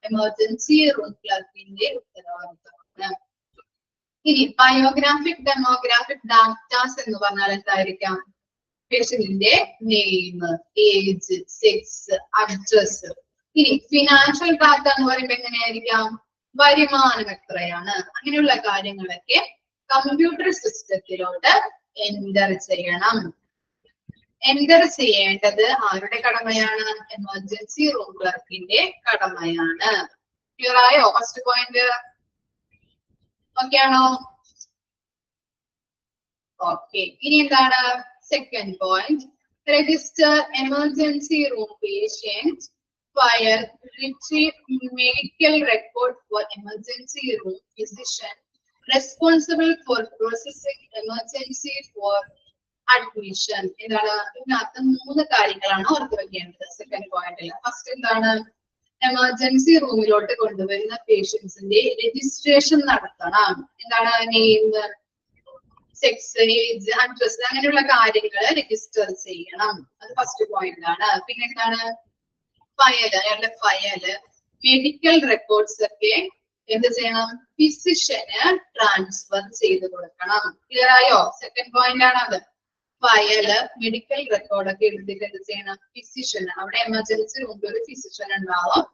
എമർജൻസി റൂം ക്ലർക്കിന്റെ ഉത്തരവാദിത്തമാണ്. ഇനി ബയോഗ്രാഫിക്, ഡെമോഗ്രാഫിക് ഡാറ്റാസ് എന്ന് പറഞ്ഞാൽ എന്തായിരിക്കാം, പേഷ്യന്റിന്റെ നെയിം, ഏജ്, സെക്സ്, അഡ്രസ്. ഇനി ഫിനാൻഷ്യൽ ഡാറ്റ എന്ന് പറയുമ്പോൾ എങ്ങനെയായിരിക്കാം? വരുമാനം എത്രയാണ്, അങ്ങനെയുള്ള കാര്യങ്ങളൊക്കെ കമ്പ്യൂട്ടർ സിസ്റ്റത്തിലോട്ട് എൻ്റർ ചെയ്യണം. എൻ്റർ ചെയ്യേണ്ടത് ആരുടെ കടമയാണ്? എമർജൻസി റൂം ക്ലർക്കിന്റെ കടമയാണ്. ക്ലിയർ ആയോ? ഫസ്റ്റ് പോയിന്റ് ഓക്കെ ആണോ? ഓക്കെ. ഇനി എന്താണ് second point? Register emergency room patient, file, retrieve medical record for emergency room physician responsible for processing emergency for admission. എന്താണ്? ഇതിനകത്ത് 3 കാര്യങ്ങളാണ് ഓർത്ത് വെക്കേണ്ടത് സെക്കൻഡ് പോയിന്റിൽ. ഫസ്റ്റ് എന്താണ്? എമർജൻസി റൂമിലോട്ട് കൊണ്ടുവരുന്ന പേഷ്യൻസിന്റെ രജിസ്ട്രേഷൻ നടത്തണം. എന്താണ്? നെയിം, സെക്സ്, ഏജ്, അഡ്രസ്, അങ്ങനെയുള്ള കാര്യങ്ങൾ രജിസ്റ്റർ ചെയ്യണം. അത് ഫസ്റ്റ് പോയിന്റ് ആണ്. പിന്നെ എന്താണ്? ഫയല്, അയാളുടെ ഫയല്, മെഡിക്കൽ റെക്കോർഡ്സ് ഒക്കെ എന്ത് ചെയ്യണം? ഫിസിഷ്യന് ട്രാൻസ്ഫർ ചെയ്ത് കൊടുക്കണം. ക്ലിയർ ആയോ? സെക്കൻഡ് പോയിന്റ് ആണ് അത്. ഫയല്, മെഡിക്കൽ റെക്കോർഡ് ഒക്കെ എടുത്തിട്ട് എന്ത് ചെയ്യണം? ഫിസിഷ്യന്, അവിടെ എമർജൻസി റൂമിൽ ഒരു ഫിസിഷ്യൻ ഉണ്ടാവും,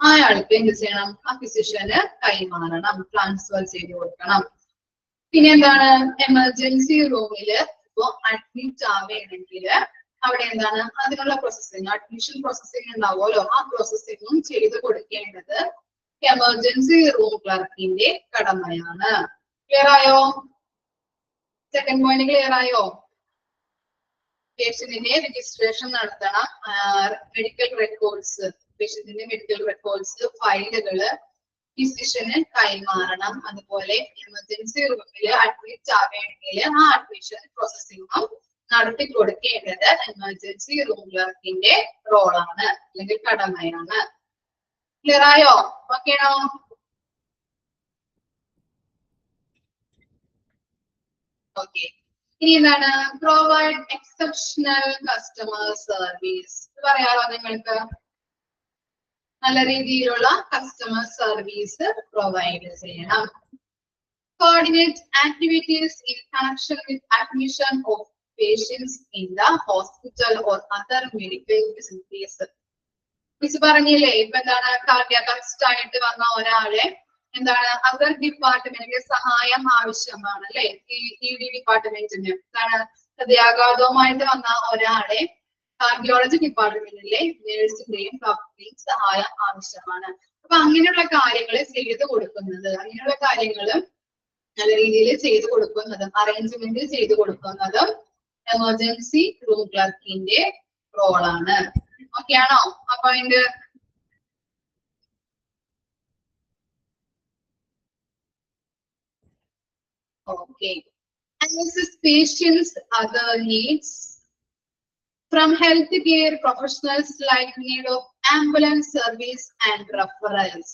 അയാൾക്ക് എന്ത് ചെയ്യണം? ആ ഫിസിഷ്യന് കൈമാറണം, ട്രാൻസ്ഫർ ചെയ്ത് കൊടുക്കണം. പിന്നെ എന്താണ്? എമർജൻസി റൂമില് ഇപ്പോ അഡ്മിറ്റ് ആവുകയാണെങ്കിൽ അവിടെ എന്താണ്? അതിനുള്ള പ്രോസസ്സിംഗ്, അഡ്മിഷൻ പ്രോസസ്സിംഗ് ഉണ്ടാവുമല്ലോ, ആ പ്രോസസ്സിംഗും ചെയ്ത് കൊടുക്കേണ്ടത് എമർജൻസി റൂം ക്ലർക്കിന്റെ കടമയാണ്. ക്ലിയർ ആയോ? സെക്കൻഡ് പോയിന്റ് ക്ലിയർ ആയോ? പേഷ്യന്റിന്റെ രജിസ്ട്രേഷൻ നടത്തണം, മെഡിക്കൽ റെക്കോർഡ്സ്, പേഷ്യന്റിന്റെ മെഡിക്കൽ റെക്കോർഡ്സ്, ഫയലുകള് ഫിസിഷ്യന് കൈമാറണം. അതുപോലെ എമർജൻസി റൂമിൽ അഡ്മിറ്റ് ആവുകയാണെങ്കിൽ ആ അഡ്മിഷൻ പ്രോസസ്സിംഗും നടത്തി കൊടുക്കേണ്ടത് എമർജൻസി റൂം ക്ലർക്കിന്റെ റോളാണ്, അല്ലെങ്കിൽ കടമയാണ്. ക്ലിയർ ആയോ? ഓക്കെ ആണോ? ഓക്കെ. ഇനി എന്താണ്? Provide exceptional customer service. പറയാമോ നിങ്ങൾക്ക്? നല്ല രീതിയിലുള്ള കസ്റ്റമർ സർവീസ് പ്രൊവൈഡ് ചെയ്യണം. Coordinate activities in connection with admission of patients in the hospital or other medical facilities. Miss പറഞ്ഞില്ലേ, ഇപ്പൊ എന്താണ്? കാർഡിയാക് അറസ്റ്റ് ആയിട്ട് വന്ന ഒരാളെ എന്താണ് അതർ ഡിപ്പാർട്ട്മെന്റിന്റെ സഹായം ആവശ്യമാണ് അല്ലെ? ED ഡിപ്പാർട്ട്മെന്റിന് എന്താണ്? ഹൃദയാഘാതവുമായിട്ട് വന്ന ഒരാളെ കാർഡിയോളജി ഡിപ്പാർട്ട്മെന്റിലെ നേഴ്സിന്റെയും ഡോക്ടറിന്റെയും സഹായം ആവശ്യമാണ്. അപ്പൊ അങ്ങനെയുള്ള കാര്യങ്ങൾ ചെയ്ത് കൊടുക്കുന്നത്, അങ്ങനെയുള്ള കാര്യങ്ങൾ നല്ല രീതിയിൽ ചെയ്ത് കൊടുക്കുന്നതും അറേഞ്ച്മെന്റ് ചെയ്ത് കൊടുക്കുന്നതും എമർജൻസി റൂം ക്ലർക്കിന്റെ റോളാണ്. ഓക്കെ ആണോ? അപ്പൊ അതിന്റെ okay. Analysis patients' other needs from healthcare professionals like need of ambulance service and referrals.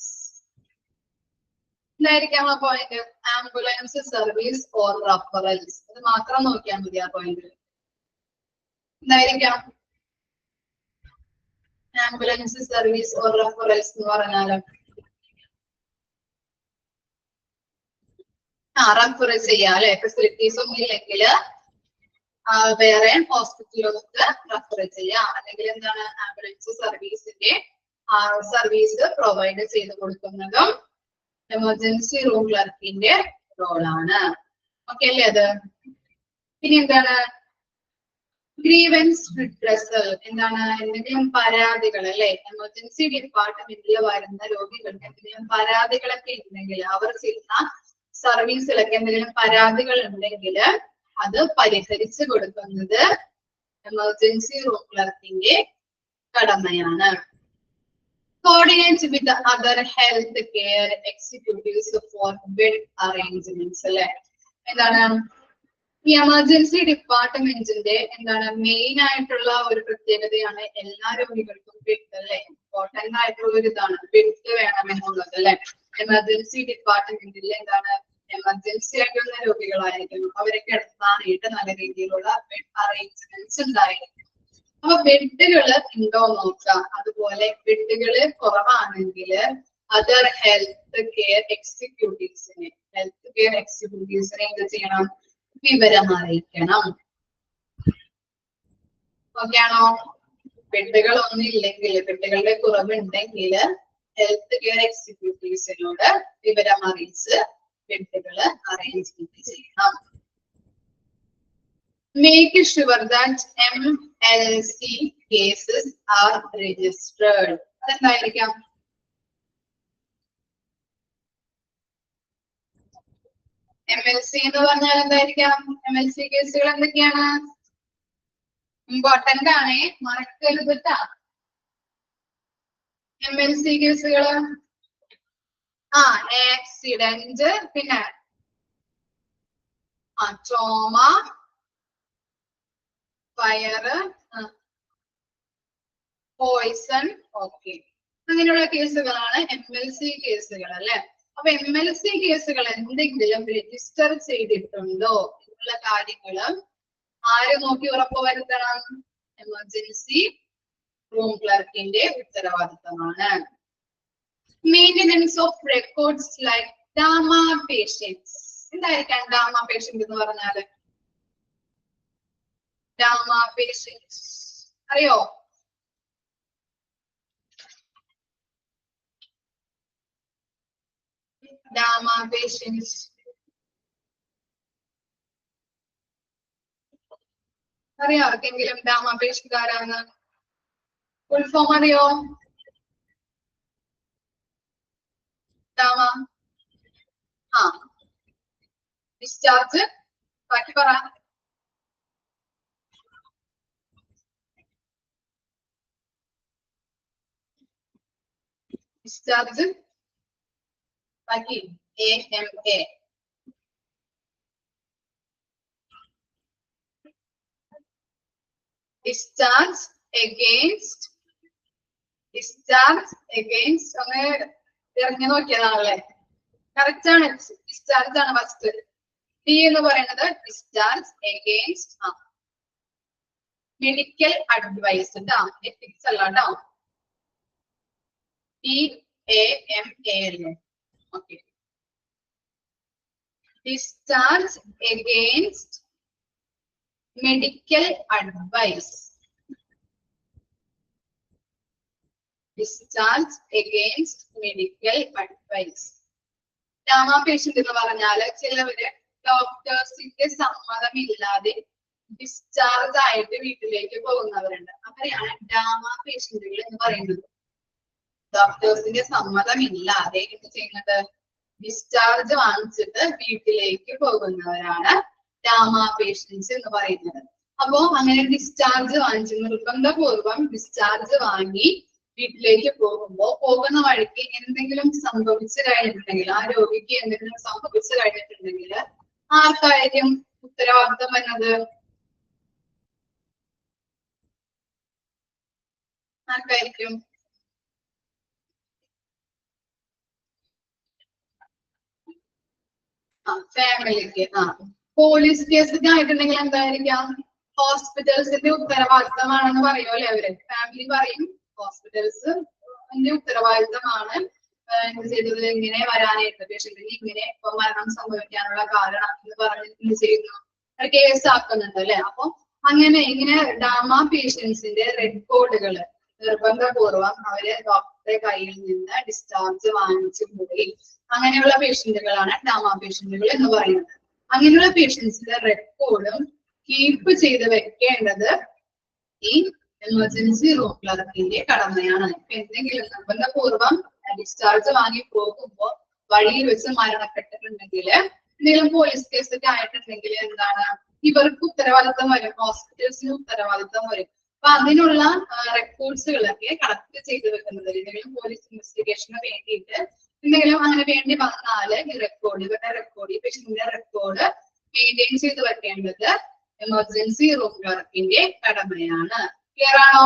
എന്തായിരിക്കാം ആ point? Ambulance service or referrals. ഇത് മാത്രം നോക്കിയാൽ മതി ആ പോയിന്റ്. എന്തായിരിക്കാം? ആംബുലൻസ് സർവീസ് ഓർ റഫറൽസ് എന്ന് പറഞ്ഞാല് റഫർ ചെയ്യാം അല്ലെ? ഫെസിലിറ്റീസ് ഒന്നും ഇല്ലെങ്കിൽ വേറെ ഹോസ്പിറ്റലിലേക്ക് റഫർ ചെയ്യാം. അല്ലെങ്കിൽ എന്താണ്? ആംബുലൻസ് സർവീസിന്റെ സർവീസ് പ്രൊവൈഡ് ചെയ്ത് കൊടുക്കുന്നതും എമർജൻസി റൂം ക്ലർക്കിന്റെ റോളാണ്. ഓക്കെ അല്ലേ അത്? പിന്നെ എന്താണ്? Grievance redressal. എന്താണ്? എന്തെങ്കിലും പരാതികൾ അല്ലെ? എമർജൻസി ഡിപ്പാർട്ട്മെന്റിൽ വരുന്ന രോഗികൾക്ക് എന്തെങ്കിലും പരാതികളൊക്കെ ഉണ്ടെങ്കിൽ, അവർ ചെയ്യുന്ന സർവീസിലൊക്കെ എന്തെങ്കിലും പരാതികൾ ഉണ്ടെങ്കിൽ അത് പരിഹരിച്ചു കൊടുക്കുന്നത് എമർജൻസി റൂം ക്ലർക്കിന്റെ കടമയാണ്. Coordinate with the other health care executives for bed arrangements അല്ലെ? എന്താണ്? ഈ എമർജൻസി ഡിപ്പാർട്ട്മെന്റിന്റെ എന്താണ് മെയിൻ ആയിട്ടുള്ള ഒരു പ്രത്യേകതയാണ് എല്ലാ രോഗികൾക്കും ബെഡ് അല്ലെ? ഇമ്പോർട്ടന്റ് ആയിട്ടുള്ള ഒരു ഇതാണ് ബെഡ് വേണമെന്നുള്ളത് അല്ലെ? എമർജൻസി ഡിപ്പാർട്ട്മെന്റിൽ എന്താണ്? എമർജൻസി ആയിട്ടുള്ള രോഗികളായിരിക്കും, അവരൊക്കെ എടുത്താനായിട്ട് നല്ല രീതിയിലുള്ള ബെഡ് അറേഞ്ച്മെന്റ്സ് ഉണ്ടായിരിക്കും. അപ്പൊ ബെഡുകള് ഉണ്ടോ നോക്കാം. അതുപോലെ ബെഡുകള് കുറവാണെങ്കിൽ അതർ ഹെൽത്ത് കെയർ എക്സിക്യൂട്ടീവ്സിനെ എന്ത് ചെയ്യണം? വിവരം അറിയിക്കണം. ഓക്കെ ആണോ? ബെഡുകളൊന്നും ഇല്ലെങ്കിൽ, ബെഡുകളുടെ കുറവുണ്ടെങ്കിൽ ഹെൽത്ത് കെയർ എക്സിക്യൂട്ടീവ്സിനോട് വിവരം അറിയിച്ച് ബെഡുകൾ അറേഞ്ച്മെന്റ് ചെയ്യണം. Make sure that MLC cases are registered. അതെന്തായിരിക്കാം? MLC എന്ന് പറഞ്ഞാൽ എന്തായിരിക്കാം? MLC കേസുകൾ എന്തൊക്കെയാണ്? ഇമ്പോർട്ടന്റ് ആണ്, മറക്കരുത് ട്ടാ. MLC കേസുകൾ ആക്സിഡന്റ്, പിന്നെ ട്രോമ, ഫയർ, പോയിസൺ, ഓക്കെ, അങ്ങനെയുള്ള കേസുകളാണ് MLC കേസുകൾ അല്ലെ. അപ്പൊ MLC കേസുകൾ എന്തെങ്കിലും രജിസ്റ്റർ ചെയ്തിട്ടുണ്ടോ എന്നുള്ള കാര്യങ്ങള് ആര് നോക്കി ഉറപ്പുവരുത്തണം? എമർജൻസി റൂം ക്ലർക്കിന്റെ ഉത്തരവാദിത്തമാണ്. Maintenance of records like DAMA patients. എന്തായിരിക്കാം ഡാമ പേഷ്യന്റ് എന്ന് പറഞ്ഞാല്? ഡാമ പേഷ്യൻസ് അറിയോ? ഡാമ പേഷ്യൻസ് അറിയോ ആർക്കെങ്കിലും? ഡാമ പേഷ്യന്റ് ആരാണ്? ഫുൾ ഫോം അറിയോ? ഡാമ ഡിസ്ചാർജ്, ബാക്കി പറ. ഡിസ്ചാർജ്, ബാക്കി AMA. Discharge against, discharge against ഒന്ന് ഇറങ്ങി നോക്കിയതാണല്ലേ? കറക്റ്റ് ആണ്, ഡിസ്ചാർജ് ആണ് ഫസ്റ്റ്. ഡി എന്ന് പറയുന്നത് ഡിസ്ചാർജ് എഗെയിൻസ്റ്റ് മെഡിക്കൽ അഡ്വൈസ് ട്ടോ, എത്തിക്സ് അല്ല ട്ടോ. DAMA അല്ലേ? Okay. Discharge against medical advice, discharge against medical advice. DAMA patient എന്ന് പറഞ്ഞാല് ചിലവര് ഡോക്ടേഴ്സിന്റെ സമ്മതമില്ലാതെ ഡിസ്ചാർജ് ആയിട്ട് വീട്ടിലേക്ക് പോകുന്നവരുണ്ട്. അവരെയാണ് ഡാമ പേഷ്യന്റുകൾ എന്ന് പറയുന്നത്. ഡോക്ടേഴ്സിന്റെ സമ്മതമില്ലാതെ എന്ത് ചെയ്യുന്നത്? ഡിസ്ചാർജ് വാങ്ങിച്ചിട്ട് വീട്ടിലേക്ക് പോകുന്നവരാണ് ഡാമ പേഷ്യൻസ് എന്ന് പറയുന്നത്. അപ്പോ അങ്ങനെ ഡിസ്ചാർജ് വാങ്ങിച്ച് നിർബന്ധപൂർവം ഡിസ്ചാർജ് വാങ്ങി വീട്ടിലേക്ക് പോകുന്ന വഴിക്ക് എന്തെങ്കിലും സംഭവിച്ചു കഴിഞ്ഞിട്ടുണ്ടെങ്കിൽ, ആ രോഗിക്ക് എന്തെങ്കിലും സംഭവിച്ചു കഴിഞ്ഞിട്ടുണ്ടെങ്കിൽ ആർക്കായിരിക്കും ഉത്തരവാദിത്തം വരുന്നത്? ആർക്കായിരിക്കും? ഫാമിലിക്ക്. പോലീസ് കേസൊക്കെ ആയിട്ടുണ്ടെങ്കിൽ എന്തായിരിക്കാം? ഹോസ്പിറ്റൽസിന്റെ ഉത്തരവാദിത്തമാണെന്ന് പറയുമല്ലേ അവര്? ഫാമിലി പറയും ഹോസ്പിറ്റൽസ് ഉത്തരവാദിത്തമാണ് എന്ത് ചെയ്തത്, ഇങ്ങനെ വരാനായിട്ട് പേഷ്യന്റിന് ഇങ്ങനെ ഇപ്പൊ മരണം സംഭവിക്കാനുള്ള കാരണം എന്ന് പറഞ്ഞ് എന്ത് ചെയ്യുന്നു? കേസ് ആക്കുന്നുണ്ട് അല്ലെ? അപ്പൊ അങ്ങനെ ഇങ്ങനെ ഡാമ പേഷ്യൻസിന്റെ റെക്കോർഡുകൾ നിർബന്ധപൂർവം അവര് ഡോക്ടറുടെ കയ്യിൽ നിന്ന് ഡിസ്ചാർജ് വാങ്ങിച്ചു പോയി. അങ്ങനെയുള്ള പേഷ്യന്റുകളാണ് ഡാമ പേഷ്യന്റുകൾ എന്ന് പറയുന്നത്. അങ്ങനെയുള്ള പേഷ്യൻസിന്റെ റെക്കോർഡും കീപ്പ് ചെയ്ത് വെക്കേണ്ടത് ഈ എമർജൻസി റൂം ക്ലർക്കിന്റെ കടമയാണ്. എന്തെങ്കിലും നിർബന്ധപൂർവം ഡിസ്ചാർജ് വാങ്ങി പോകുമ്പോൾ വഴിയിൽ വെച്ച് മരണപ്പെട്ടിട്ടുണ്ടെങ്കിൽ, എന്തെങ്കിലും പോലീസ് കേസ് ഒക്കെ ആയിട്ടുണ്ടെങ്കിൽ എന്താണ്? ഇവർക്ക് ഉത്തരവാദിത്തം വരും, ഹോസ്പിറ്റൽസിന് ഉത്തരവാദിത്തം വരും. അപ്പൊ അതിനുള്ള റെക്കോർഡ്സുകളൊക്കെ കളക്ട് ചെയ്ത് വെക്കുന്നത്, എന്തെങ്കിലും പോലീസ് ഇൻവെസ്റ്റിഗേഷന് വേണ്ടിയിട്ട് എന്തെങ്കിലും അങ്ങനെ വേണ്ടി വന്നാല് ഈ ഇവരുടെ റെക്കോർഡ്, ഈ പേഷ്യന്റിന്റെ റെക്കോർഡ് മെയിൻറ്റെയിൻ ചെയ്ത് വെക്കേണ്ടത് എമർജൻസി റൂം ക്ലർക്കിന്റെ കടമയാണ്. ക്ലിയർ ആണോ?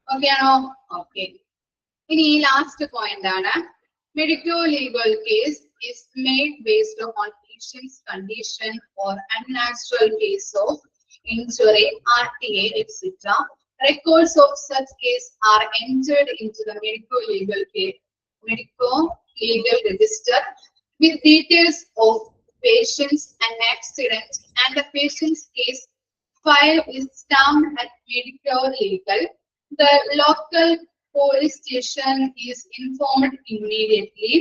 ഓക്കെ ആണോ? ഓക്കെ. ഇനി ഈ ലാസ്റ്റ് പോയിന്റ് ആണ്, medico legal case is made based on patient's condition or unnatural case of injury, RTA, etc. Records of such case are entered into the medico-legal register with details of patients and accident and the patient's case file is stamped at medico legal, the local police station is informed immediately.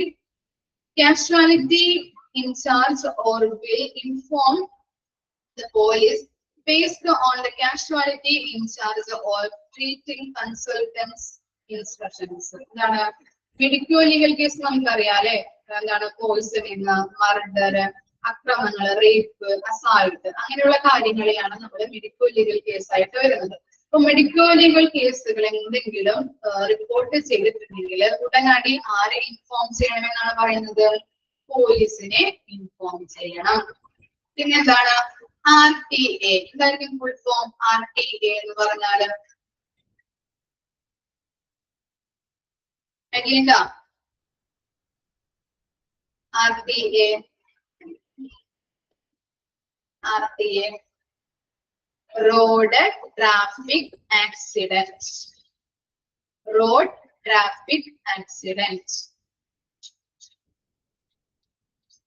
Casualty in charge or will inform the police based on the casualty in charge or treating consultants instructions. എന്താണ് medico legal case നമുക്കറിയാം അല്ലെ, എന്താണ് poisoning, murder, അക്രമങ്ങൾ, rape, assault, അങ്ങനെയുള്ള കാര്യങ്ങളെയാണ് നമ്മൾ medico legal കേസായിട്ട് വരുന്നത്. അപ്പൊ medico legal കേസുകൾ എന്തെങ്കിലും റിപ്പോർട്ട് ചെയ്തിട്ടുണ്ടെങ്കിൽ ഉടനടി ആരെ ഇൻഫോം ചെയ്യണമെന്നാണ് പറയുന്നത്? പോലീസിനെ ഇൻഫോം ചെയ്യണം. പിന്നെന്താണ് RTA? എന്തായിരിക്കും ഫുൾ ഫോം? RTA എന്ന് പറഞ്ഞാല് എന്താ? RTA road traffic accident. Road traffic accident.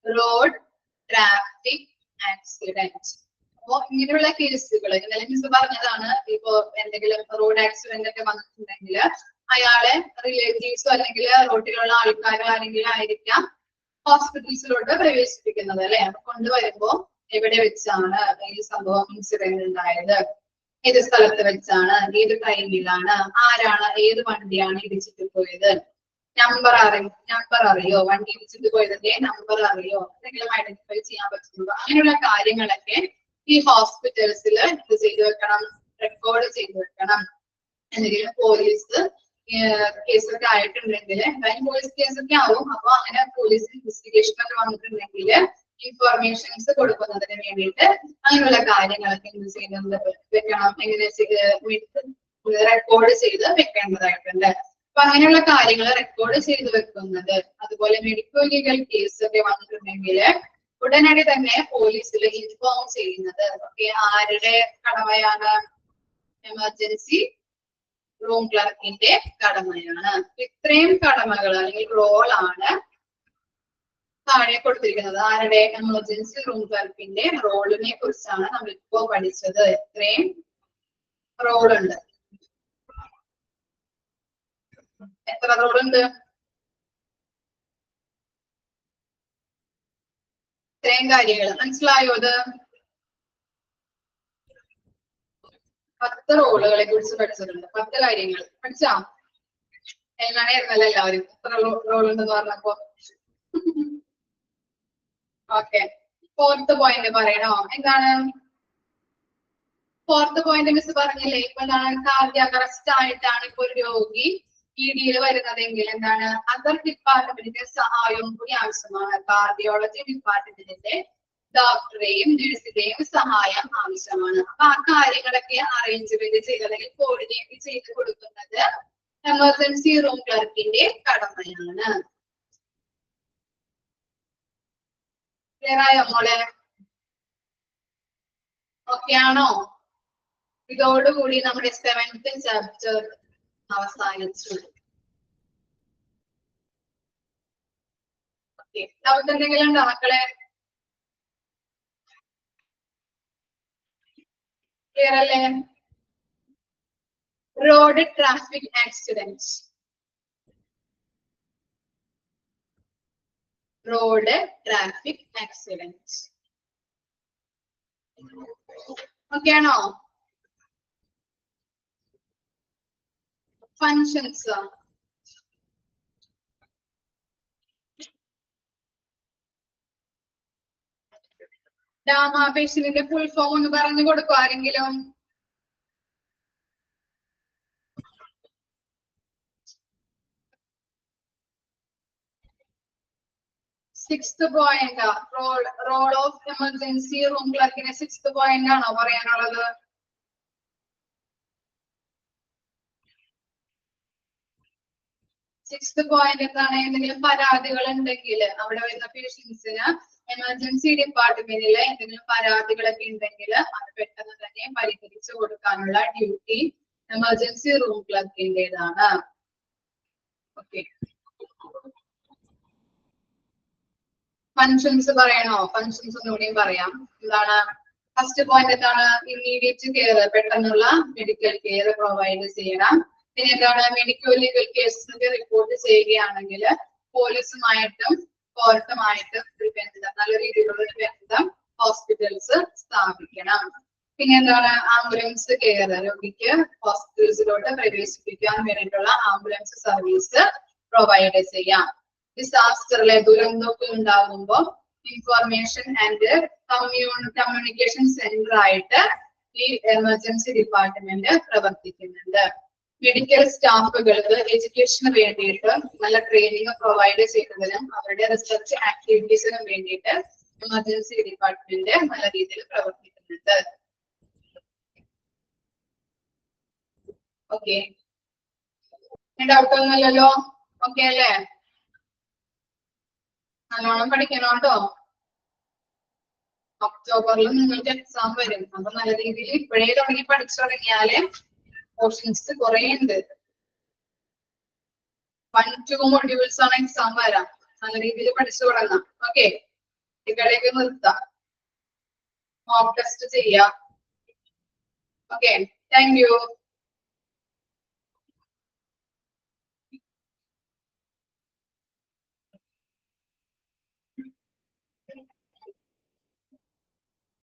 Road traffic accident. അപ്പോ ഇങ്ങനെയുള്ള കേസുകൾ ഇന്നലെ മിസ് പറഞ്ഞതാണ്. ഇപ്പോ എന്തെങ്കിലും റോഡ് ആക്സിഡന്റ് ഒക്കെ വന്നിട്ടുണ്ടെങ്കിൽ അയാളെ റിലേറ്റീവ്സോ അല്ലെങ്കിൽ റോഡിലുള്ള ആൾക്കാരോ ആരെങ്കിലും ആയിരിക്കാം ഹോസ്പിറ്റൽസിലോട്ട് പ്രവേശിപ്പിക്കുന്നത് അല്ലെ. അപ്പൊ കൊണ്ടുവരുമ്പോ എവിടെ വെച്ചാണ് ഈ സംഭവം ഇൻസിഡന്റ് ഉണ്ടായത്, ഏത് സ്ഥലത്ത് വെച്ചാണ്, ഏത് ടൈമിലാണ്, ആരാണ്, ഏത് വണ്ടിയാണ് ഇടിച്ചിട്ട് പോയത്, നമ്പർ അറിയോ, വണ്ടി ഇടിച്ചിട്ട് പോയതിന്റെ നമ്പർ അറിയോ, എന്തെങ്കിലും ഐഡന്റിഫൈ ചെയ്യാൻ പറ്റുന്നുണ്ടോ, അങ്ങനെയുള്ള കാര്യങ്ങളൊക്കെ ഈ ഹോസ്പിറ്റൽസിൽ ഇത് ചെയ്തു വെക്കണം, റെക്കോർഡ് ചെയ്തു വെക്കണം. എന്തെങ്കിലും പോലീസ് കേസൊക്കെ ആയിട്ടുണ്ടെങ്കിൽ എന്തായാലും പോലീസ് കേസൊക്കെ ആവും. അപ്പൊ അങ്ങനെ പോലീസ് ഇൻവെസ്റ്റിഗേഷൻ ഒക്കെ വന്നിട്ടുണ്ടെങ്കിൽ ഇൻഫർമേഷൻസ് കൊടുക്കുന്നതിന് വേണ്ടിയിട്ട് അങ്ങനെയുള്ള കാര്യങ്ങളൊക്കെ എന്ത് ചെയ്യുന്നത് വെക്കണം, എങ്ങനെ റെക്കോർഡ് ചെയ്ത് വെക്കേണ്ടതായിട്ടുണ്ട്. അപ്പൊ അങ്ങനെയുള്ള കാര്യങ്ങൾ റെക്കോർഡ് ചെയ്ത് വെക്കുന്നത്, അതുപോലെ മെഡിക്കോ ലീഗൽ കേസ് ഒക്കെ വന്നിട്ടുണ്ടെങ്കിൽ ഉടനടി തന്നെ പോലീസിൽ ഇൻഫോം ചെയ്യുന്നത് ഒക്കെ ആരുടെ കടമയാണ്? എമർജൻസി റൂം ക്ലർക്കിന്റെ കടമയാണ്. ഇത്രയും കടമകൾ അല്ലെങ്കിൽ റോളാണ് താഴെ കൊടുത്തിരിക്കുന്നത്. ആരുടെ? എമർജൻസി റൂം ക്ലർക്കിന്റെ റോളിനെ കുറിച്ചാണ് നമ്മൾ ഇപ്പോ പഠിച്ചത്. ഇത്രയും റോളുണ്ട്. എത്ര റോളുണ്ട്? ഇത്രയും കാര്യങ്ങൾ മനസ്സിലായോ? ഇത് 10 റോളുകളെ കുറിച്ച് പഠിച്ചിട്ടുണ്ട്. 10 കാര്യങ്ങൾ പഠിച്ചാ എങ്ങനെയായിരുന്നല്ലോ എല്ലാവരും? എത്ര റോളുണ്ടെന്ന് പറഞ്ഞപ്പോ ഓക്കെ. 4th പോയിന്റ് പറയണോ? എന്താണ് 4th പോയിന്റ്? മിസ് പറഞ്ഞില്ലേ, ഇപ്പൊ എന്താണ് കാർഡിയാക് അറസ്റ്റ് ആയിട്ടാണ് ഇപ്പൊ ഒരു രോഗി ED-യിൽ വരുന്നതെങ്കിൽ എന്താണ് അതർ ഡിപ്പാർട്ട്മെന്റിന്റെ സഹായവും കൂടി ആവശ്യമാണ്. കാർഡിയോളജി ഡിപ്പാർട്ട്മെന്റിന്റെ ഡോക്ടറെയും നഴ്സിന്റെയും സഹായം ആവശ്യമാണ്. അപ്പൊ ആ കാര്യങ്ങളൊക്കെ അറേഞ്ച്മെന്റ് ചെയ്ത് അല്ലെങ്കിൽ കോർഡിനേറ്റ് ചെയ്ത് കൊടുക്കുന്നത് എമർജൻസി റൂം ക്ലർക്കിന്റെ കടമയാണ്. ക്ലിയർ ആയോ മോളെ? ഓക്കെ ആണോ? ഇതോടുകൂടി നമ്മുടെ 7th ചാപ്റ്റർ അവസാനിച്ചു. ഡൗട്ട് എന്തെങ്കിലും ഉണ്ടോ മക്കളെ? ക്ലിയർ അല്ലേ? Road traffic accident. Road traffic accident. Okay ആണോ? ഫങ്ഷൻസ് ഡാമാപേഷ്യന്റെ ഫുൾ ഫോം ഒന്ന് പറഞ്ഞു കൊടുക്കും ആരെങ്കിലും? Sixth point role of emergency room ക്ലർക്കിന്റെ 6th പോയിന്റ് ആണോ പറയാനുള്ളത്? സിക്സ്ത് പോയിന്റ് എന്താണ്? എന്തെങ്കിലും പരാതികൾ ഉണ്ടെങ്കിൽ അവിടെ വരുന്ന പേഷ്യൻസിന് എമർജൻസി ഡിപ്പാർട്ട്മെന്റിൽ എന്തെങ്കിലും പരാതികളൊക്കെ ഉണ്ടെങ്കിൽ അത് പെട്ടെന്ന് തന്നെ പരിഹരിച്ചു കൊടുക്കാനുള്ള ഡ്യൂട്ടി എമർജൻസി റൂം ക്ലർക്കിന്റേതാണ്. ഓക്കെ. ഫങ്ഷൻസ് പറയണോ? ഫങ്ഷൻസ് ഒന്നുകൂടിയും പറയാം. എന്താണ്? ഫസ്റ്റ് പോയിന്റ് എന്താണ്? ഇമ്മീഡിയറ്റ് കെയർ, പെട്ടെന്നുള്ള മെഡിക്കൽ കെയർ പ്രൊവൈഡ് ചെയ്യണം. പിന്നെ എന്താണ്? മെഡിക്കൽ ലീഗൽ കേസസ് റിപ്പോർട്ട് ചെയ്യുകയാണെങ്കിൽ പോലീസുമായിട്ടും കോർട്ടുമായിട്ടും ഒരു ബന്ധം, നല്ല രീതിയിലുള്ള ഒരു ബന്ധം ഹോസ്പിറ്റൽസ് സ്ഥാപിക്കണം. പിന്നെ എന്താണ്? ആംബുലൻസ് കെയർ, രോഗിക്ക് ഹോസ്പിറ്റൽസിലോട്ട് പ്രവേശിപ്പിക്കാൻ വേണ്ടിയിട്ടുള്ള ആംബുലൻസ് സർവീസ് പ്രൊവൈഡ് ചെയ്യാം. ഡിസാസ്റ്ററിലെ ദുരന്തമൊക്കെ ഉണ്ടാകുമ്പോൾ ഇൻഫോർമേഷൻ ആൻഡ് കമ്മ്യൂണിക്കേഷൻ സെന്റർ ആയിട്ട് ഈ എമർജൻസി ഡിപ്പാർട്ട്മെന്റ് പ്രവർത്തിക്കുന്നുണ്ട്. മെഡിക്കൽ സ്റ്റാഫുകൾക്ക് എഡ്യൂക്കേഷന് വേണ്ടിയിട്ട് നല്ല ട്രെയിനിങ് പ്രൊവൈഡ് ചെയ്യുന്നതിനും അവരുടെ റിസർച്ച് ആക്ടിവിറ്റീസിനും വേണ്ടിയിട്ട് എമർജൻസി ഡിപ്പാർട്ട്മെന്റ് നല്ല രീതിയിൽ പ്രവർത്തിക്കുന്നുണ്ട്. ഓക്കെ, ഡൗട്ട് ഒന്നുമില്ലല്ലോ? ഓക്കെ അല്ലേ? നല്ലോണം പഠിക്കണം കേട്ടോ. ഒക്ടോബറിൽ നിങ്ങൾക്ക് എക്സാം വരും. അപ്പൊ നല്ല രീതിയിൽ ഇപ്പോഴേ തുടങ്ങി പഠിച്ചു തുടങ്ങിയാല് പോർഷൻസ് കുറെ ഉണ്ട്. 1-2 modules ആണ് എക്സാം വരാം. നല്ല രീതിയിൽ പഠിച്ചു തുടങ്ങാം. ഓക്കെ, കുട്ടികളെയൊക്കെ നിർത്താം, മോക്ക് ടെസ്റ്റ് ചെയ്യാം. Okay, thank you.